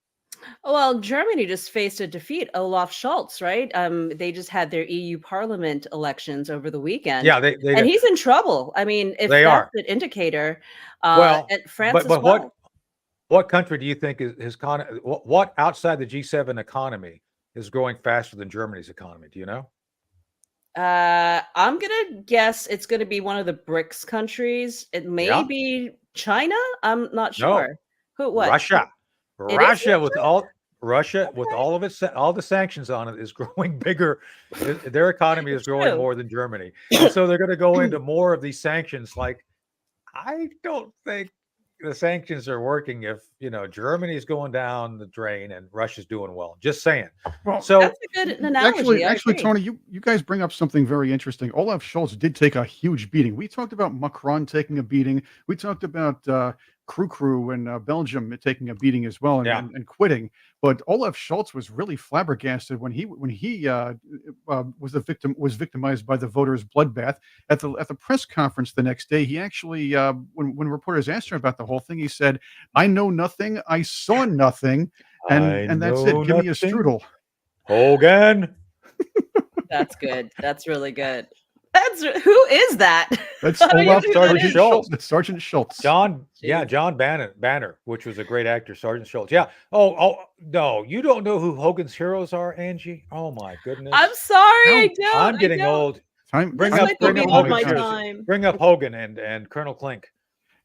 E: Well, Germany just faced a defeat. Olaf Scholz, right? They just had their EU Parliament elections over the weekend,
B: Yeah, they
E: and
B: did.
E: he's in trouble. I mean, if
B: They
E: that's
B: are.
E: an indicator,
B: Well,
E: and France
B: but
E: as well.
B: what country do you think is his what outside the G7 economy is growing faster than Germany's economy? Do you know?
E: I'm gonna guess it's gonna be one of the BRICS countries. It may
B: Yeah.
E: be China. I'm not
B: No.
E: sure. Who? What?
B: Russia.
E: It is
B: Russia with all
E: Okay.
B: of its all the sanctions on it is growing bigger. Their economy is growing
E: True.
B: more than Germany. And so they're going to go into more of these sanctions. Like, I don't think the sanctions are working if Germany's going down the drain and Russia's doing well. Just saying.
A: Well,
B: So
E: That's a good analogy. I
A: actually,
E: agree.
A: Tony, you guys bring up something very interesting. Olaf Scholz did take a huge beating. We talked about Macron taking a beating. We talked about Crew in Belgium taking a beating as well
B: yeah,
A: and quitting. But Olaf Scholz was really flabbergasted when he was victimized by the voters' bloodbath at the press conference the next day. He actually, when reporters asked him about the whole thing, he said, "I know nothing. I saw nothing." And that's it. Give me a strudel.
B: Hogan.
E: That's good. That's really good. Who is that?
A: That's
E: How do you
A: Olaf
E: do
B: Sergeant
E: that?
B: Schultz.
A: That's Sergeant Schultz.
B: John
E: Jeez.
B: Banner, which was a great actor, Sergeant Schultz. Yeah. Oh no, you don't know who Hogan's heroes are, Angie? Oh my goodness.
E: I'm sorry,
A: No,
E: I don't.
B: I'm
E: I
B: getting
E: don't.
B: old.
E: This
A: Time
E: might be
A: for
E: beyond
A: Hogan
E: my
A: Heroes.
E: time.
B: Bring up Hogan and Colonel Klink.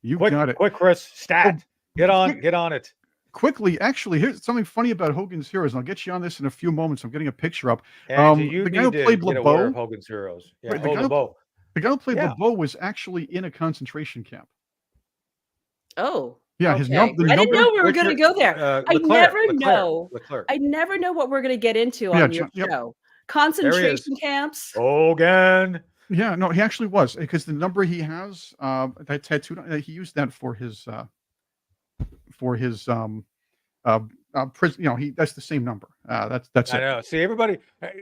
A: You
B: Quick,
A: got it.
B: quick, Chris. Stat. Get
A: quick-
B: on it.
A: Quickly, actually, here's something funny about Hogan's Heroes, and I'll get you on this in a few moments. I'm getting a picture up.
B: Angie, you
A: The guy
B: need
A: who
B: to
A: played
B: get aware of
A: LeBeau,
B: Hogan's heroes. Yeah.
A: right,
B: Oh, LeBeau.
A: the guy who played
B: Yeah.
A: LeBeau was actually in a concentration camp.
E: Oh,
A: Yeah,
E: okay.
A: the
E: I didn't
A: number.
E: know we were going to go there. I
B: Leclerc.
E: never know.
B: Leclerc.
E: I never know what we're going to get into
A: Yeah,
E: on your
A: yep.
E: show.
B: There he is.
E: Concentration camps.
B: Hogan.
A: Yeah, no, he actually was, because the number he has, that tattooed, he used that for his that's the same number. That's
B: I
A: it.
B: know.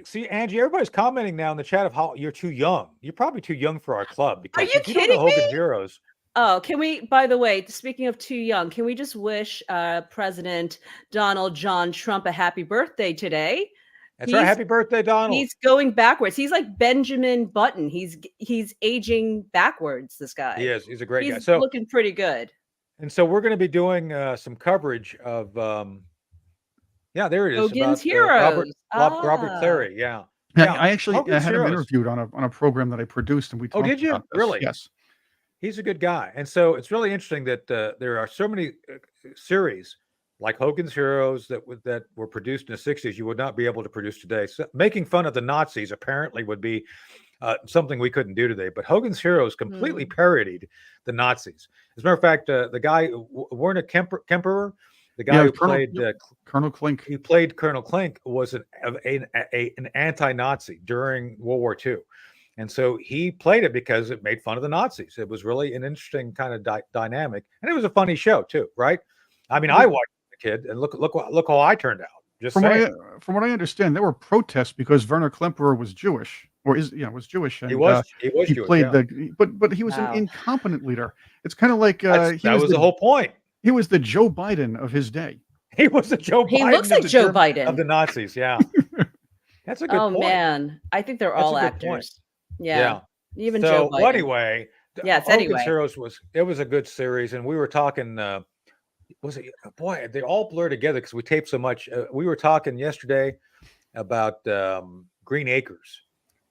B: See, Angie, everybody's commenting now in the chat of how you're too young. You're probably too young for our club
E: Are
B: because
E: you
B: if you don't know
E: kidding
B: Hogan's
E: me?
B: Heroes,
E: Oh, can we, by the way, speaking of too young, can we just wish President Donald John Trump a happy birthday today?
B: that's right.
E: He's
B: Happy birthday, Donald.
E: he's going backwards. He's like Benjamin Button. He's aging backwards, this guy.
B: He is. He's a great guy.
E: He's
B: So,
E: looking pretty good.
B: and so we're going to be doing some coverage of, there it is,
E: Hogan's
B: about Robert
E: Heroes.
B: Clary. Yeah.
A: Yeah, I actually
B: Hogan's
A: had him
B: Heroes.
A: interviewed on a program that I produced, and we
B: Oh,
A: talked
B: did you?
A: about this.
B: Really?
A: Yes.
B: He's a good guy. And so it's really interesting that there are so many series like Hogan's Heroes that were produced in the 60s you would not be able to produce today. So making fun of the Nazis apparently would be something we couldn't do today. But Hogan's Heroes completely parodied the Nazis. As a matter of fact, the guy, Werner Kemperer, the guy who played
A: Colonel Klink.
B: He played Colonel Klink, was an anti-Nazi during World War II. And so he played it because it made fun of the Nazis. It was really an interesting kind of dynamic. And it was a funny show too, right? I mean, I watched the kid and look how I turned out. Just
A: From
B: saying.
A: what I understand, there were protests because Werner Klemperer was Jewish, was Jewish, and
B: he was
A: he
B: Jewish,
A: played but he was an incompetent leader. It's kind of like
B: that was the whole point.
A: He was the Joe Biden of his day.
B: He was the Joe Biden.
E: He looks like Joe Biden
B: of the Nazis. Yeah, that's a good point.
E: Oh man, I think they're all actors. Yeah. Even
B: so,
E: Joe Biden.
B: Anyway,
E: Hogan's
B: Heroes was a good series, and we were talking. They all blur together because we taped so much. We were talking yesterday about Green Acres.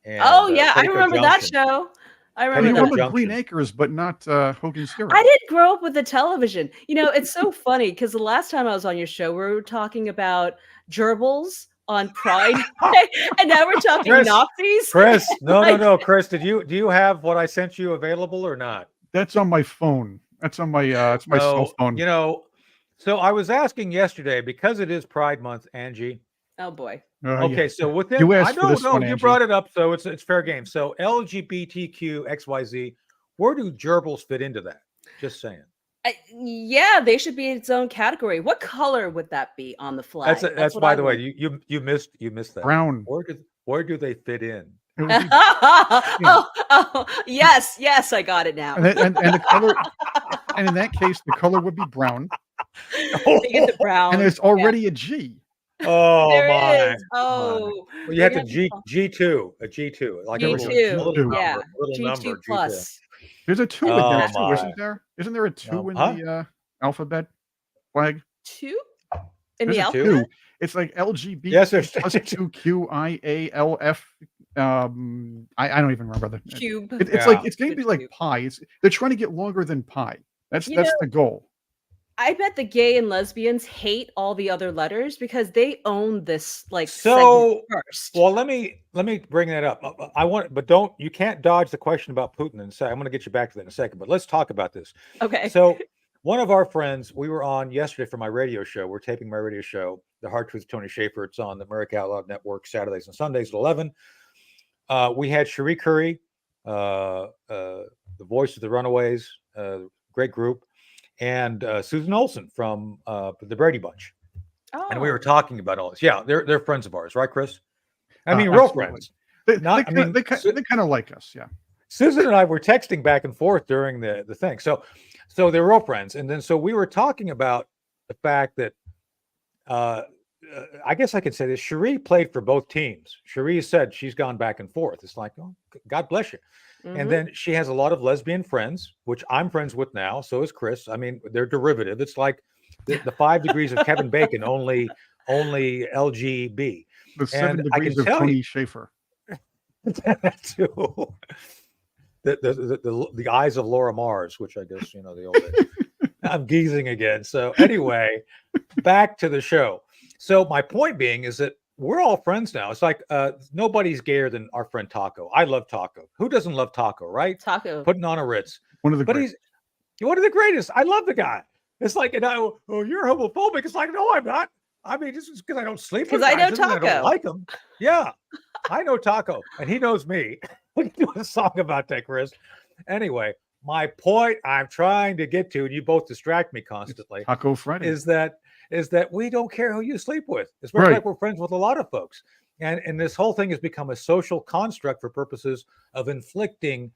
B: And,
E: I remember that show. I remember
A: Green Acres, but not Hogan's Heroes.
E: I didn't grow up with the television. It's so funny because the last time I was on your show, we were talking about gerbils on Pride Day, and now we're talking Nazis.
B: Chris, no, Chris, do you have what I sent you available or not?
A: That's on my phone. That's on my it's my cell phone.
B: So I was asking yesterday because it is Pride Month, Angie.
E: Oh boy.
B: Okay,
A: yeah.
B: so within you brought it up, so it's fair game. So LGBTQ XYZ, where do gerbils fit into that? Just saying.
E: Yeah, they should be its own category. What color would that be on the flag?
B: That's by the way, you missed that.
A: Brown.
B: Where do they fit in?
E: Yes, I got it now.
A: And the color, and in that case, the color would be brown.
E: They get the brown,
A: and there's already a G.
B: Oh
E: there
B: my!
E: Is. Oh,
B: well, you have to G2, a G2, like
E: G2,
B: a little
E: yeah,
B: number, little
E: G2
B: number,
E: plus.
B: G2.
A: There's a 2 in there too, isn't there? Isn't there a 2 in the alphabet flag?
E: 2 in
A: there's
E: the alphabet?
A: 2. It's like LGBT
B: yes, there's
A: plus 2QIALF. I don't even remember the
E: cube.
A: It's like it's going to be like pi. They're trying to get longer than pi. That's the goal.
E: I bet the gay and lesbians hate all the other letters because they own this
B: so
E: first.
B: Well, let me bring that up. You can't dodge the question about Putin in a second. I'm going to get you back to that in a second, but let's talk about this.
E: Okay.
B: So one of our friends, we were on yesterday for my radio show. We're taping my radio show, The Hard Truth with Tony Schaefer. It's on the America Out Loud Network Saturdays and Sundays at 11. We had Cherie Curry, the voice of the Runaways, great group, and Susan Olsen from the Brady Bunch.
E: Oh.
B: And we were talking about all this. Yeah, they're friends of ours, right, Chris? I mean, real friends.
A: They kind of like us, yeah.
B: Susan and I were texting back and forth during the thing. So they're real friends. And then so we were talking about the fact that I guess I could say this. Cherie played for both teams. Cherie said she's gone back and forth. It's like, oh, God bless you. Mm-hmm. And then she has a lot of lesbian friends, which I'm friends with now. So is Chris. I mean, they're derivative. It's like the 5 degrees of Kevin Bacon, only LGB.
A: The 7 degrees of Tony Schaefer.
B: Too. The eyes of Laura Mars, which I guess, the old days. I'm geezing again. So anyway, back to the show. So my point being is that we're all friends now. It's like nobody's gayer than our friend Taco. I love Taco. Who doesn't love Taco, right?
E: Taco.
B: Putting on a Ritz.
A: One of the greatest.
B: He's one of the greatest. I love the guy. It's like, you're homophobic. It's like, no, I'm not. I mean, just because I don't sleep with
E: guys. Because I know Taco.
B: I don't like him. Yeah, I know Taco. And he knows me. We can do a song about that, Chris. Anyway, my point I'm trying to get to, and you both distract me constantly.
A: Taco Friday.
B: Is that is that we don't care who you sleep with. It's very
A: Right.
B: like we're friends with a lot of folks. And this whole thing has become a social construct for purposes of inflicting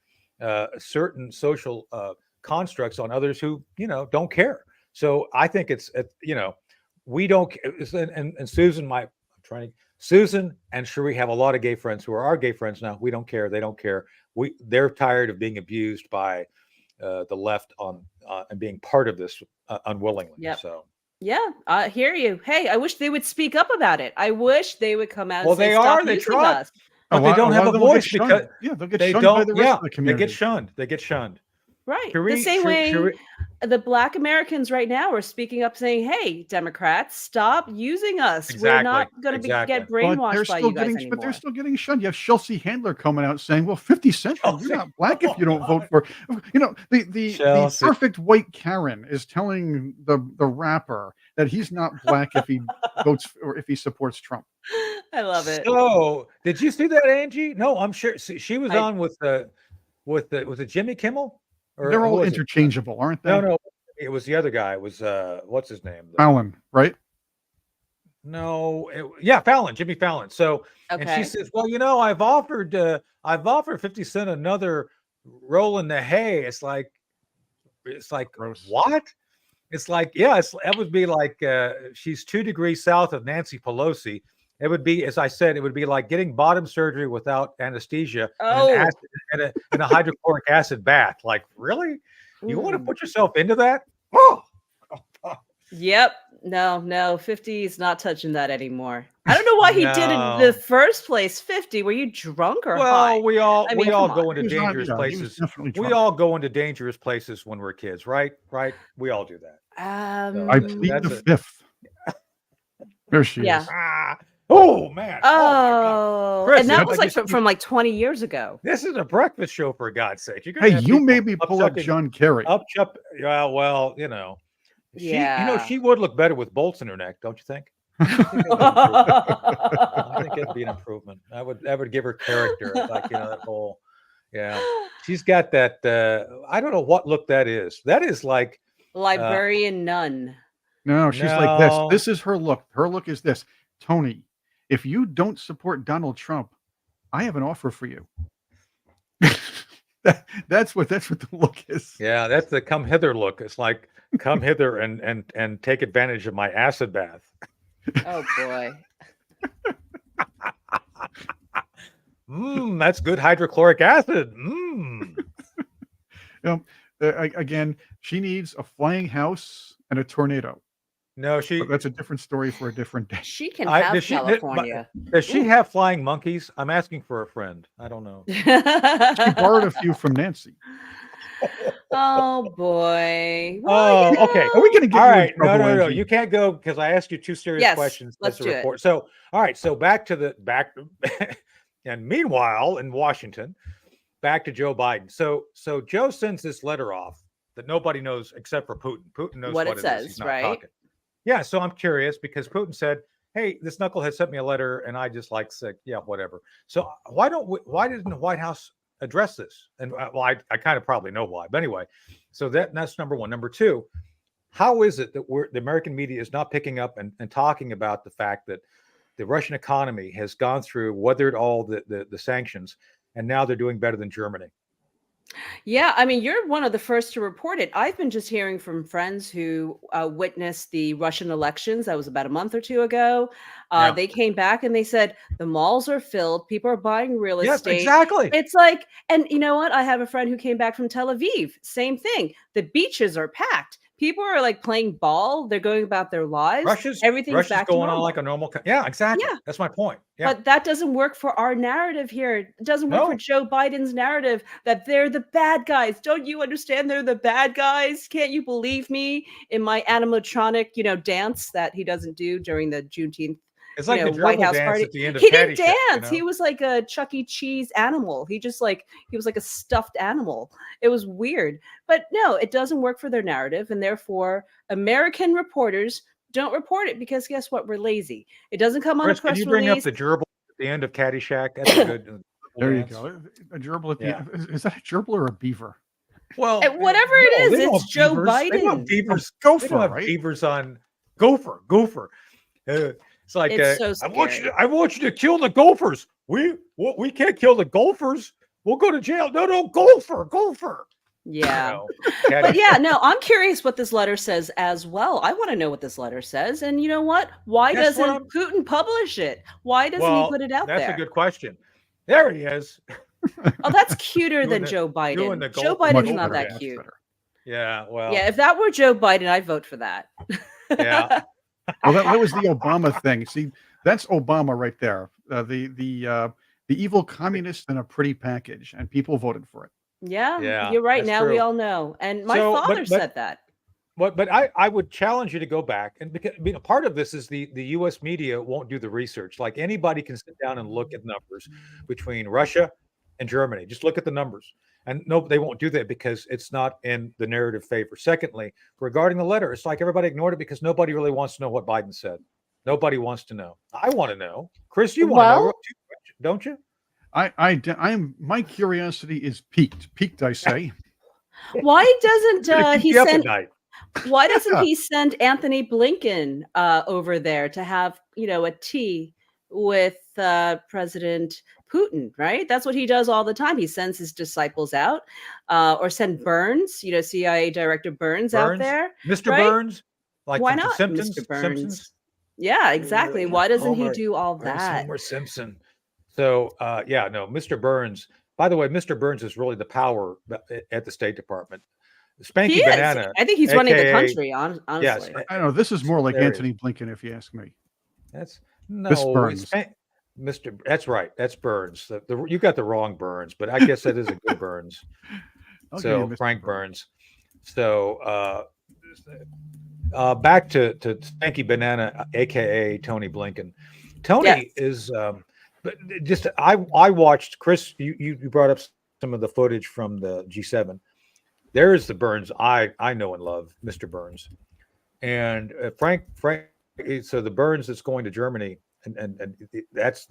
B: certain social constructs on others who, don't care. So I think we don't, and Susan, Susan and Cherie have a lot of gay friends who are our gay friends now. We don't care. They don't care. They're tired of being abused by the left and being part of this unwillingly.
E: Yep.
B: So.
E: Yeah, I hear you. Hey, I wish they would speak up about it. I wish they would come out
B: Well,
E: and say,
B: they
E: stop
B: are. They
E: using
B: try.
E: us.
B: But they don't have a voice because
A: they'll get
B: they
A: shunned
B: don't.
A: by the rest of the
B: They
A: community.
B: get shunned. They get shunned.
E: Right.
B: Cherie-
E: the same
B: Cherie-
E: way the Black Americans right now are speaking up saying, hey, Democrats, stop using us. We're not going to get brainwashed by you guys anymore.
A: But they're still getting shunned. You have Chelsea Handler coming out saying, well, 50 Cent, you're not black if you don't vote for. The perfect white Karen is telling the rapper that he's not black if he votes or if he supports Trump.
E: I love it.
B: So, did you see that, Angie? No, I'm sure she was on with the Jimmy Kimmel. Or
A: they're all interchangeable, aren't they?
B: No, it was the other guy. It was what's his name?
A: Fallon, right?
B: No, Fallon, Jimmy Fallon. So, and she says, "Well, I've offered 50 Cent another roll in the hay." It's like
A: Gross.
B: What? It's like, that would be like she's 2 degrees south of Nancy Pelosi. It would be, as I said, it would be like getting bottom surgery without anesthesia and a hydrochloric acid bath. Like, really? You want to put yourself into that? Oh.
E: Yep. No, 50 is not touching that anymore. I don't know why he did it in the first place. 50, were you drunk or high?
B: Well, we all go into dangerous
A: not,
B: places. We all go into dangerous places when we're kids, right? Right? We all do that.
A: I plead the fifth. There she is.
B: Oh man!
E: Oh,
B: Chris,
E: and that was like from like 20 years ago.
B: This is a breakfast show, for God's sake.
A: Hey, you made me pull up John Kerry.
B: Yeah, well, she would look better with bolts in her neck, don't you think? I think it'd be an improvement. That would give her character, like that whole. Yeah, she's got that. I don't know what look that is. That is like
E: librarian nun.
A: No, she's like this. This is her look. Her look is this. Tony, if you don't support Donald Trump, I have an offer for you. That's what the look is.
B: Yeah, that's the come hither look. It's like come hither and take advantage of my acid bath.
E: Oh boy.
B: That's good hydrochloric acid.
A: Again, she needs a flying house and a tornado.
B: No,
A: that's a different story for a different day.
E: She can have California.
B: Does she have flying monkeys? I'm asking for a friend. I don't know.
A: She borrowed a few from Nancy.
E: Oh boy.
B: Well, okay.
A: Are we going to get
B: all right?
A: trouble,
B: No.
A: Angie?
B: You can't go because I asked you 2 serious questions.
E: Let's do
B: report. So, all right. So back. And meanwhile, in Washington, back to Joe Biden. So Joe sends this letter off that nobody knows except for Putin. Putin knows what it says. He's not talking. Yeah. So I'm curious because Putin said, "Hey, this knucklehead sent me a letter," and I just said, "Yeah, whatever." So why didn't the White House address this? And I kind of probably know why, but anyway. So that's number one. Number two, how is it that the American media is not picking up and talking about the fact that the Russian economy has gone through, weathered all the sanctions, and now they're doing better than Germany?
E: Yeah, I mean, you're one of the first to report it. I've been just hearing from friends who witnessed the Russian elections. That was about a month or 2 ago. They came back and they said the malls are filled. People are buying real estate.
B: Exactly.
E: It's like, and you know what? I have a friend who came back from Tel Aviv. Same thing. The beaches are packed. People are like playing ball. They're going about their lives. Everything's back
B: going
E: to normal.
B: on like a normal. Yeah, exactly. Yeah. That's my point. Yeah.
E: But that doesn't work for our narrative here. It doesn't work for Joe Biden's narrative that they're the bad guys. Don't you understand? They're the bad guys. Can't you believe me in my animatronic, dance that he doesn't do during the Juneteenth?
B: It's like the
E: White House
B: dance
E: party.
B: At the end of
E: He didn't
B: Caddyshack,
E: dance. He was like a Chuck E. Cheese animal. He was like a stuffed animal. It was weird. But no, it doesn't work for their narrative. And therefore, American reporters don't report it because guess what? We're lazy. It doesn't come on a press
B: release. Can you bring up the gerbil at the end of Caddyshack? That's a good
A: there you go. A gerbil at the end. Is that a gerbil or a beaver?
B: Well,
E: whatever it is, it's Joe Biden.
B: They don't have beavers.
A: Gopher,
B: they don't have
A: right?
B: beavers on. Gopher. It's like
E: It's so
B: I want you to kill the Gophers. We can't kill the Gophers. We'll go to jail. No, Gopher.
E: Yeah.
B: Caddy.
E: But yeah, no, I'm curious what this letter says as well. I want to know what this letter says. And you know what? Why
B: That's what
E: doesn't Putin publish it? Why doesn't he put it out
B: that's
E: there?
B: a good question. There he is.
E: Oh, that's cuter than
B: the-
E: Joe
B: doing
E: Biden.
B: the
E: Joe
B: Gopher.
E: Biden's
A: Much
E: not
A: better,
E: that
A: much
E: cute.
A: better.
B: Yeah, well,
E: Yeah, if that were Joe Biden, I'd vote for that.
B: Yeah.
A: Well, that was the Obama thing. See, that's Obama right there. The evil communist in a pretty package, and people voted for it.
E: Yeah, you're right.
B: that's
E: Now we
B: true.
E: all know. And my
B: So,
E: father
B: but-
E: said that.
B: But I would challenge you to go back, and because part of this is the U.S. media won't do the research. Like anybody can sit down and look at numbers between Russia and Germany. Just look at the numbers, and no, they won't do that because it's not in the narrative favor. Secondly, regarding the letter, it's like everybody ignored it because nobody really wants to know what Biden said. Nobody wants to know. I want to know. Chris, you want to know, too, don't you?
A: My curiosity is piqued. I say.
E: Why doesn't he
B: Keep you up at
E: send?
B: night.
E: Why doesn't he send Anthony Blinken over there to have a tea with President Putin? Right, that's what he does all the time. He sends his disciples out, or send Burns, CIA Director Burns out there,
B: Mr.
E: right?
B: Burns, like
E: Why
B: from the
E: not,
B: Simpsons.
E: Mr. Burns?
B: Simpsons.
E: Yeah, exactly. Why doesn't he do all
B: Where's
E: that?
B: Homer Simpson. So yeah, no, Mr. Burns. By the way, Mr. Burns is really the power at the State Department. Spanky
E: He is.
B: Banana.
E: I think he's running the
B: AKA
E: country.
B: Yes,
E: Honestly,
A: I don't know. This is more like
B: there he
A: Anthony Blinken, if you ask me.
B: that's
A: This
B: no,
A: Burns.
B: Mr. That's right. That's Burns. You got the wrong Burns, but I guess that is a good Burns.
A: I'll give you
B: So
A: Mr.
B: Frank Burns. So back to Spanky Banana, aka Tony Blinken. Tony
E: Yes.
B: is but just I watched Chris. You brought up some of the footage from the G7. There's the Burns I know and love, Mr. Burns, and Frank. So the Burns that's going to Germany, and that's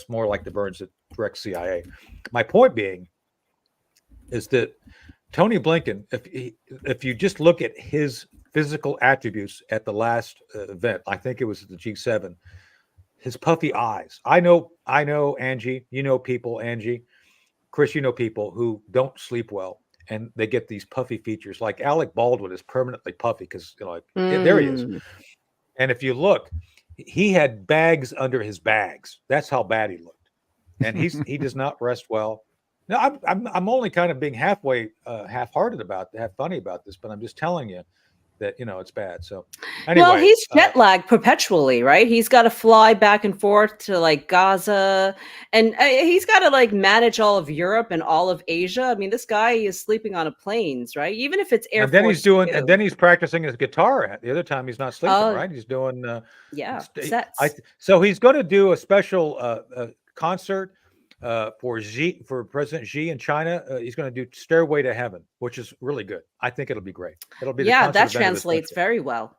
B: more like the Burns that directs CIA. My point being is that Tony Blinken, if you just look at his physical attributes at the last event, I think it was at the G7, his puffy eyes. I know, Angie, people, Angie, Chris, people who don't sleep well and they get these puffy features. Like Alec Baldwin is permanently puffy because there he is. And if you look, he had bags under his bags. That's how bad he looked. And he does not rest well. Now I'm only kind of being half-hearted funny about this, but I'm just telling you that it's bad. So anyway,
E: well, he's jet lagged perpetually, right? He's got to fly back and forth to like Gaza, and he's got to like manage all of Europe and all of Asia. I mean, this guy is sleeping on planes, right? Even if it's Air
B: and then
E: Force
B: he's doing,
E: Two.
B: and then he's practicing his guitar. The other time he's not sleeping,
E: Oh,
B: right? He's doing
E: sets.
B: So he's going to do a special concert for President Xi in China. He's going to do "Stairway to Heaven," which is really good. I think it'll be great. It'll be
E: that
B: event of the
E: translates
B: century.
E: very well.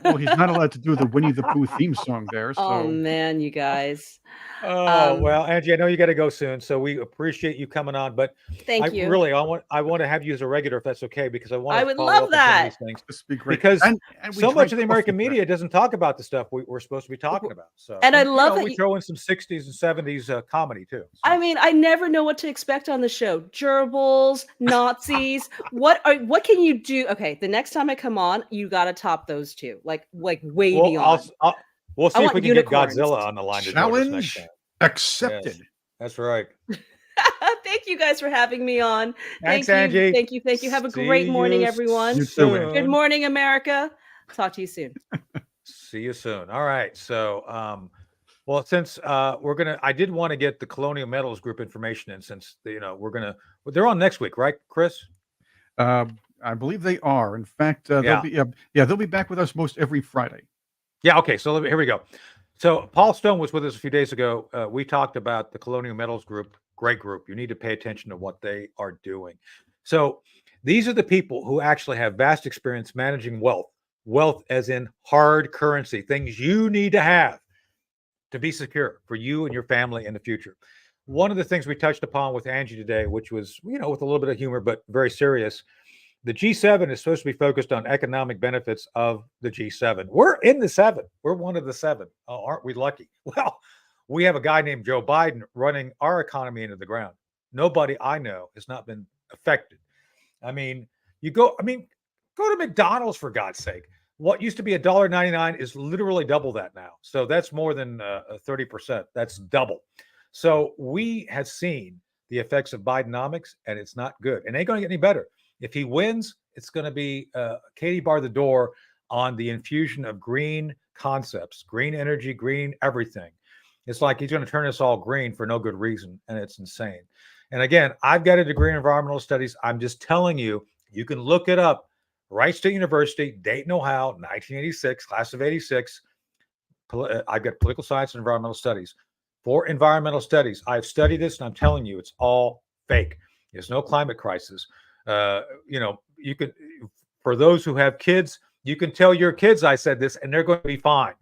A: Well, he's not allowed to do the Winnie the Pooh theme song there. So
E: Oh man, you guys.
B: Oh well, Angie, I know you got to go soon, so we appreciate you coming on. But
E: Thank you.
B: I want to have you as a regular if that's okay, because I want.
E: I would love that.
B: Things
A: this would be great
B: because
A: and we
B: so much
A: drank
B: of the American
A: coffee
B: media doesn't talk about the stuff we're supposed to be talking about. So,
E: And I love that
B: we throw in some 60s and 70s comedy too. So.
E: I mean, I never know what to expect on the show. Gerbils, Nazis. What can you do? Okay, the next time I come on, you got to top those two, like way beyond.
B: We'll see
E: I
B: if
E: want
B: we can
E: unicorns.
B: get Godzilla on the line to join us next
A: Challenge
B: time.
A: accepted.
B: Yes, that's right.
E: Thank you guys for having me on.
B: Thanks,
E: Thank you.
B: Angie.
E: Thank you. Have a
B: See
E: great morning,
B: you
E: everyone.
A: You too, Angie.
E: Good morning, America. Talk to you soon.
B: See you soon. All right. So, well, since I did want to get the Colonial Metals Group information in, since they're on next week, right, Chris?
A: I believe they are. In fact, they'll be back with us most every Friday.
B: Yeah. Okay. So here we go. So Paul Stone was with us a few days ago. We talked about the Colonial Metals Group. Great group. You need to pay attention to what they are doing. So these are the people who actually have vast experience managing wealth as in hard currency, things you need to have to be secure for you and your family in the future. One of the things we touched upon with Angie today, which was, with a little bit of humor, but very serious, the G7 is supposed to be focused on economic benefits of the G7. We're in the seven. We're one of the seven. Oh, aren't we lucky? Well, we have a guy named Joe Biden running our economy into the ground. Nobody I know has not been affected. I mean, go to McDonald's for God's sake. What used to be $1.99 is literally double that now. So that's more than 30%. That's double. So we have seen the effects of Bidenomics, and it's not good. And it ain't going to get any better. If he wins, it's going to be Katie bar the door on the infusion of green concepts, green energy, green everything. It's like he's going to turn us all green for no good reason, and it's insane. And again, I've got a degree in environmental studies. I'm just telling you, you can look it up. Wright State University, Dayton, Ohio, 1986, class of 86. I've got political science and environmental studies. For environmental studies, I've studied this, and I'm telling you, it's all fake. There's no climate crisis. You can, for those who have kids, you can tell your kids I said this, and they're going to be fine.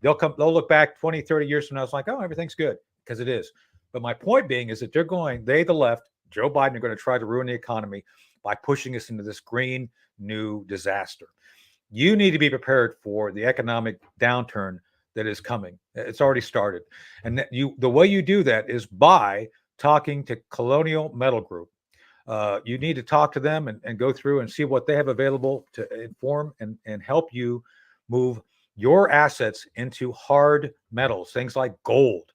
B: They'll look back 20, 30 years from now. It's like, oh, everything's good, because it is. But my point being is that the left, Joe Biden, are going to try to ruin the economy by pushing us into this green new disaster. You need to be prepared for the economic downturn that is coming. It's already started. And the way you do that is by talking to Colonial Metal Group. You need to talk to them and go through and see what they have available to inform and help you move your assets into hard metals, things like gold.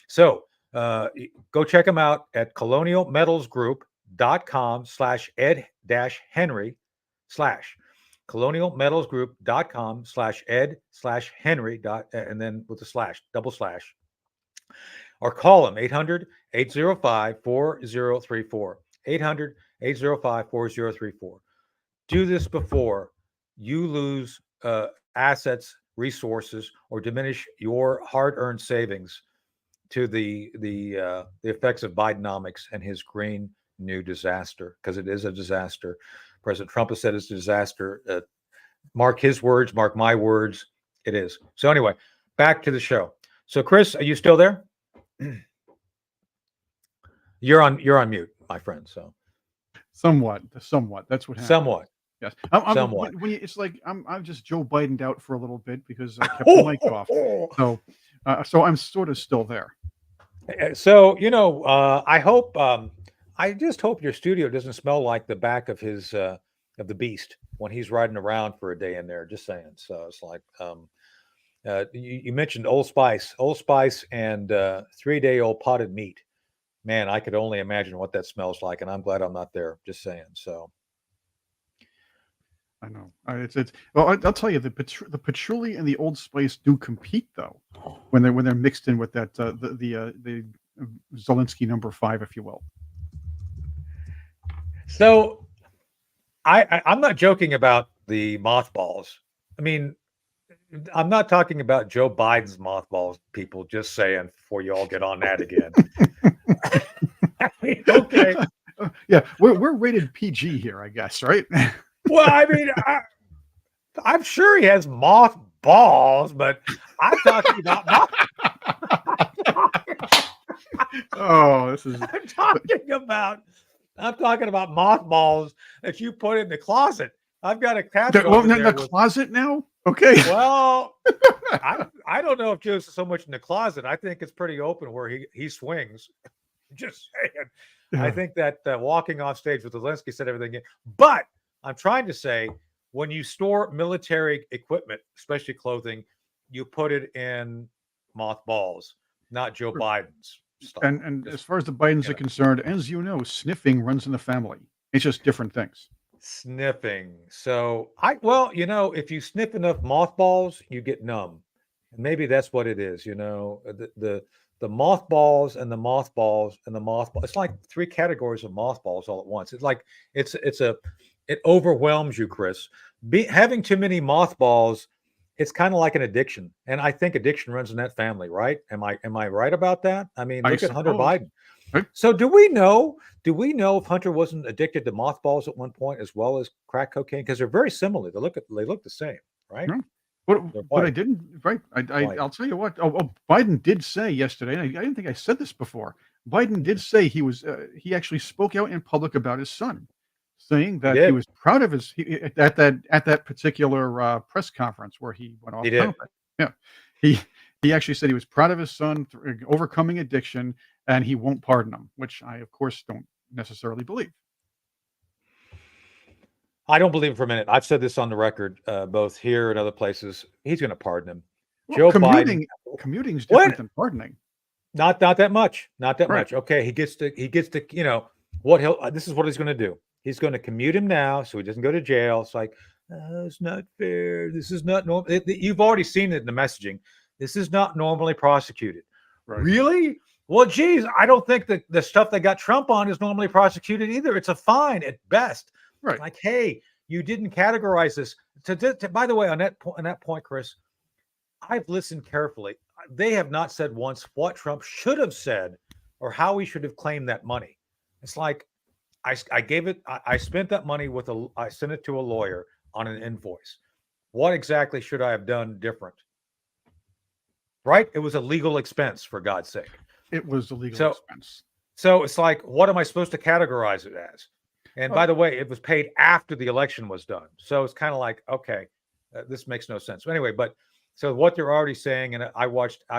B: So go check them out at colonialmetalsgroup.com/ed-henry/ colonialmetalsgroup.com/ed/henry. And then with the double slash, or call them 800-805-4034. 800-805-4034. Do this before you lose assets, resources, or diminish your hard-earned savings to the effects of Bidenomics and his green new disaster, because it is a disaster. President Trump has said it's a disaster. Mark his words, mark my words. It is. So anyway, back to the show. So Chris, are you still there? You're on mute, my friend. So
A: somewhat. That's what happened.
B: Somewhat.
A: Yes.
B: Somewhat.
A: It's like I'm just Joe Biden'd out for a little bit because I kept the mic off. So I'm sort of still there.
B: So I hope. I just hope your studio doesn't smell like the back of his of the beast when he's riding around for a day in there. Just saying. So it's like you mentioned Old Spice, and 3-day-old potted meat. Man, I could only imagine what that smells like, and I'm glad I'm not there. Just saying. So
A: I know. Well, I'll tell you, the patchouli and the Old Spice do compete though, when they're mixed in with that the Zelensky number 5, if you will.
B: So I'm not joking about the mothballs. I mean, I'm not talking about Joe Biden's mothballs, people, just saying, before you all get on that again. I mean, okay.
A: Yeah, we're rated PG here, I guess, right?
B: Well, I mean, I'm sure he has mothballs, but I'm talking about
A: Oh, this is.
B: I'm talking about mothballs that you put in the closet. I've got a cabinet.
A: Well, in the closet now. Okay.
B: Well, I don't know if Joe's so much in the closet. I think it's pretty open where he swings. Just saying.
A: Yeah.
B: I think that walking off stage with Zelensky said everything. But I'm trying to say, when you store military equipment, especially clothing, you put it in mothballs, not Joe Biden's stuff.
A: And as far as the Bidens are concerned, as you know, sniffing runs in the family. It's just different things.
B: Sniffing. So if you sniff enough mothballs, you get numb. And maybe that's what it is. The mothballs and the mothballs and the mothballs. It's like 3 categories of mothballs all at once. It's like it overwhelms you, Chris. Having too many mothballs, it's kind of like an addiction. And I think addiction runs in that family, right? Am I right about that? I mean, look at Hunter Biden.
A: Right.
B: So do we know if Hunter wasn't addicted to mothballs at one point as well as crack cocaine? Because they're very similar. They look the same, right?
A: No. But I didn't, right? I'll tell you what. Biden did say yesterday, and I didn't think I said this before. Biden did say he actually spoke out in public about his son. saying that he
B: did.
A: was proud of at that particular press conference where he went off
B: He did.
A: topic. Yeah, he he actually said he was proud of his son overcoming addiction, and he won't pardon him, which I, of course, don't necessarily believe.
B: I don't believe it for a minute. I've said this on the record, both here and other places. He's going to pardon him.
A: Well,
B: Joe Biden.
A: commuting is different
B: What?
A: than pardoning.
B: Not that much. Not that
A: Right.
B: much. Okay, he gets to what he'll. This is what he's going to do. He's going to commute him now, so he doesn't go to jail. It's like, oh, it's not fair. This is not normal. You've already seen it in the messaging. This is not normally prosecuted.
A: Right.
B: Really? Well, geez, I don't think that the stuff that got Trump on is normally prosecuted either. It's a fine at best.
A: Right.
B: Like, hey, you didn't categorize this. By the way, on that point, Chris, I've listened carefully. They have not said once what Trump should have said or how he should have claimed that money. It's like I gave it. I spent that money I sent it to a lawyer on an invoice. What exactly should I have done different? Right? It was a legal expense, for God's sake.
A: It was a legal expense.
B: So it's like, what am I supposed to categorize it as? And by the way, it was paid after the election was done. So it's kind of like, okay, this makes no sense. Anyway, so what they're already saying, and I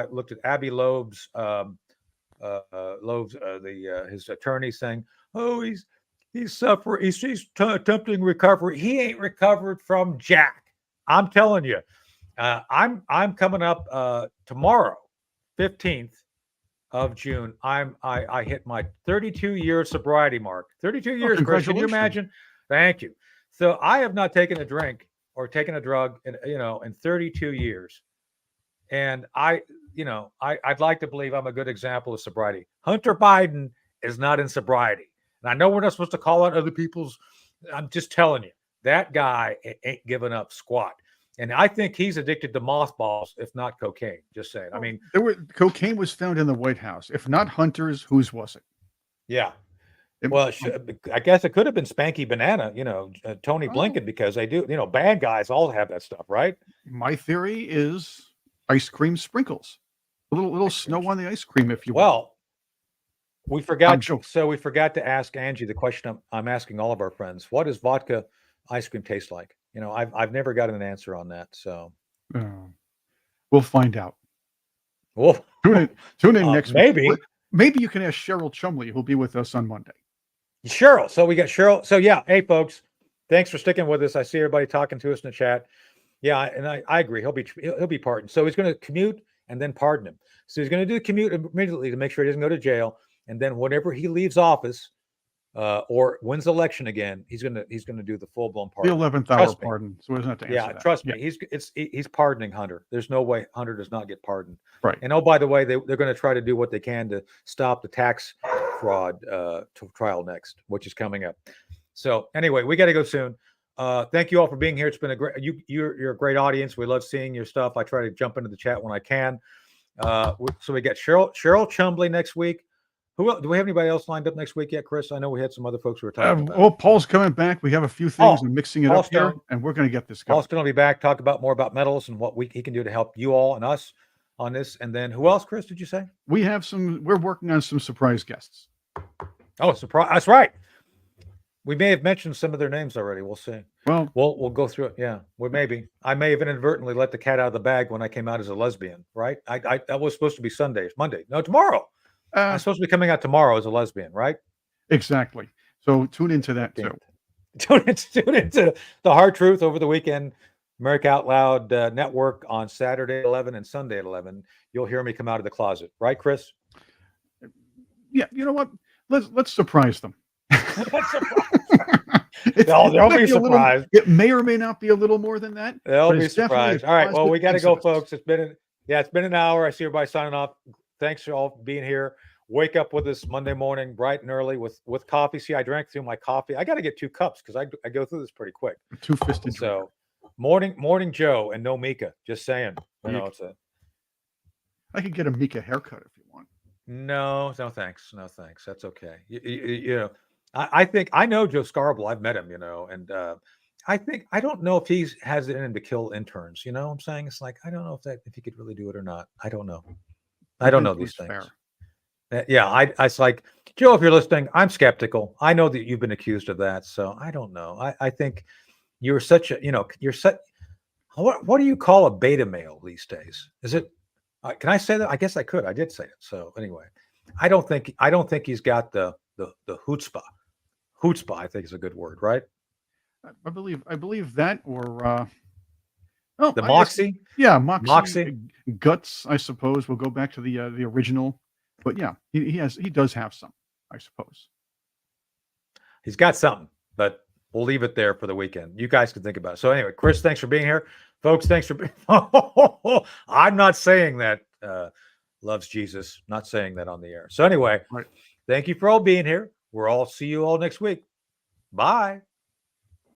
B: looked at Abby Loeb's, his attorney saying, oh, he's suffering, he's attempting recovery. He ain't recovered from jack. I'm telling you, I'm coming up tomorrow, 15th of June. I hit my 32-year sobriety mark. 32 years, Chris. Can you imagine? Thank you. So I have not taken a drink or taken a drug in 32 years. And I'd like to believe I'm a good example of sobriety. Hunter Biden is not in sobriety. And I know we're not supposed to call out other people's. I'm just telling you, that guy ain't giving up squat. And I think he's addicted to mothballs, if not cocaine. Just saying. I mean,
A: cocaine was found in the White House. If not Hunter's, whose was it?
B: Yeah. Well, I guess it could have been Spanky Banana, Tony Blinken, because they do, bad guys all have that stuff, right?
A: My theory is ice cream sprinkles, a little snow on the ice cream, if you will.
B: Well, we forgot. So we forgot to ask Angie the question I'm asking all of our friends: what does vodka ice cream taste like? I've never gotten an answer on that. So
A: we'll find out.
B: Well,
A: tune in next
B: maybe.
A: week. Maybe you can ask Cheryl Chumley, who'll be with us on Monday.
B: Cheryl. So we got Cheryl. So yeah, hey folks, thanks for sticking with us. I see everybody talking to us in the chat. Yeah, and I agree. He'll be pardoned. So he's going to commute and then pardon him. So he's going to do the commute immediately to make sure he doesn't go to jail. And then whenever he leaves office or wins the election again, he's going to do the full blown pardon.
A: The 11th hour pardon. So he doesn't have to answer that.
B: Trust me. He's pardoning Hunter. There's no way Hunter does not get pardoned.
A: Right.
B: And by the way, they're going to try to do what they can to stop the tax fraud trial next, which is coming up. So anyway, we got to go soon. Thank you all for being here. It's been a great. You're a great audience. We love seeing your stuff. I try to jump into the chat when I can. So we got Cheryl Chumley next week. Do we have anybody else lined up next week yet, Chris? I know we had some other folks who were talking about.
A: Oh, Paul's coming back. We have a few things and mixing it up here, and we're going to get this going.
B: Paul's going to be back, talk more about metals and what he can do to help you all and us on this. And then who else, Chris, did you say?
A: We're working on some surprise guests.
B: Oh, surprise. That's right. We may have mentioned some of their names already. We'll see.
A: Well,
B: we'll go through it. Yeah, maybe. I may have inadvertently let the cat out of the bag when I came out as a lesbian, right? That was supposed to be Monday. No, tomorrow. I'm supposed to be coming out tomorrow as a lesbian, right?
A: Exactly. So tune into that too.
B: Tune into the Hard Truth over the weekend. America Out Loud Network on Saturday at 11 and Sunday at 11. You'll hear me come out of the closet, right, Chris?
A: Yeah. You know what? Let's surprise them.
B: They'll be surprised.
A: It may or may not be a little more than that.
B: They'll be surprised. All right. Well, we got to go, folks. It's been an hour. I see everybody signing off. Thanks for all being here. Wake up with us Monday morning, bright and early with coffee. See, I drank through my coffee. I got to get 2 cups because I go through this pretty quick.
A: 2-fisted.
B: So morning Joe and no Mika. Just saying.
A: I could get a Mika haircut if you want.
B: No thanks. That's okay. I think I know Joe Scarborough. I've met him, and I don't know if he has it in him to kill interns. You know what I'm saying? It's like, I don't know if he could really do it or not. I don't know. I don't know these things.
A: Fair.
B: Yeah, it's like Joe, if you're listening, I'm skeptical. I know that you've been accused of that, so I don't know. I think you're such a, you're such. What do you call a beta male these days? Is it? Can I say that? I guess I could. I did say it. So anyway, I don't think he's got the chutzpah. Chutzpah, I think, is a good word, right?
A: I believe that, or
B: The
A: I guess,
B: moxie.
A: yeah, moxie,
B: Moxie.
A: guts. I suppose we'll go back to the original, but yeah, he does have some, I suppose.
B: He's got something, but we'll leave it there for the weekend. You guys can think about it. So anyway, Chris, thanks for being here. Folks, thanks for being I'm not saying that loves Jesus. Not saying that on the air. So anyway,
A: Right.
B: thank you for all being here. We'll all see you all next week. Bye.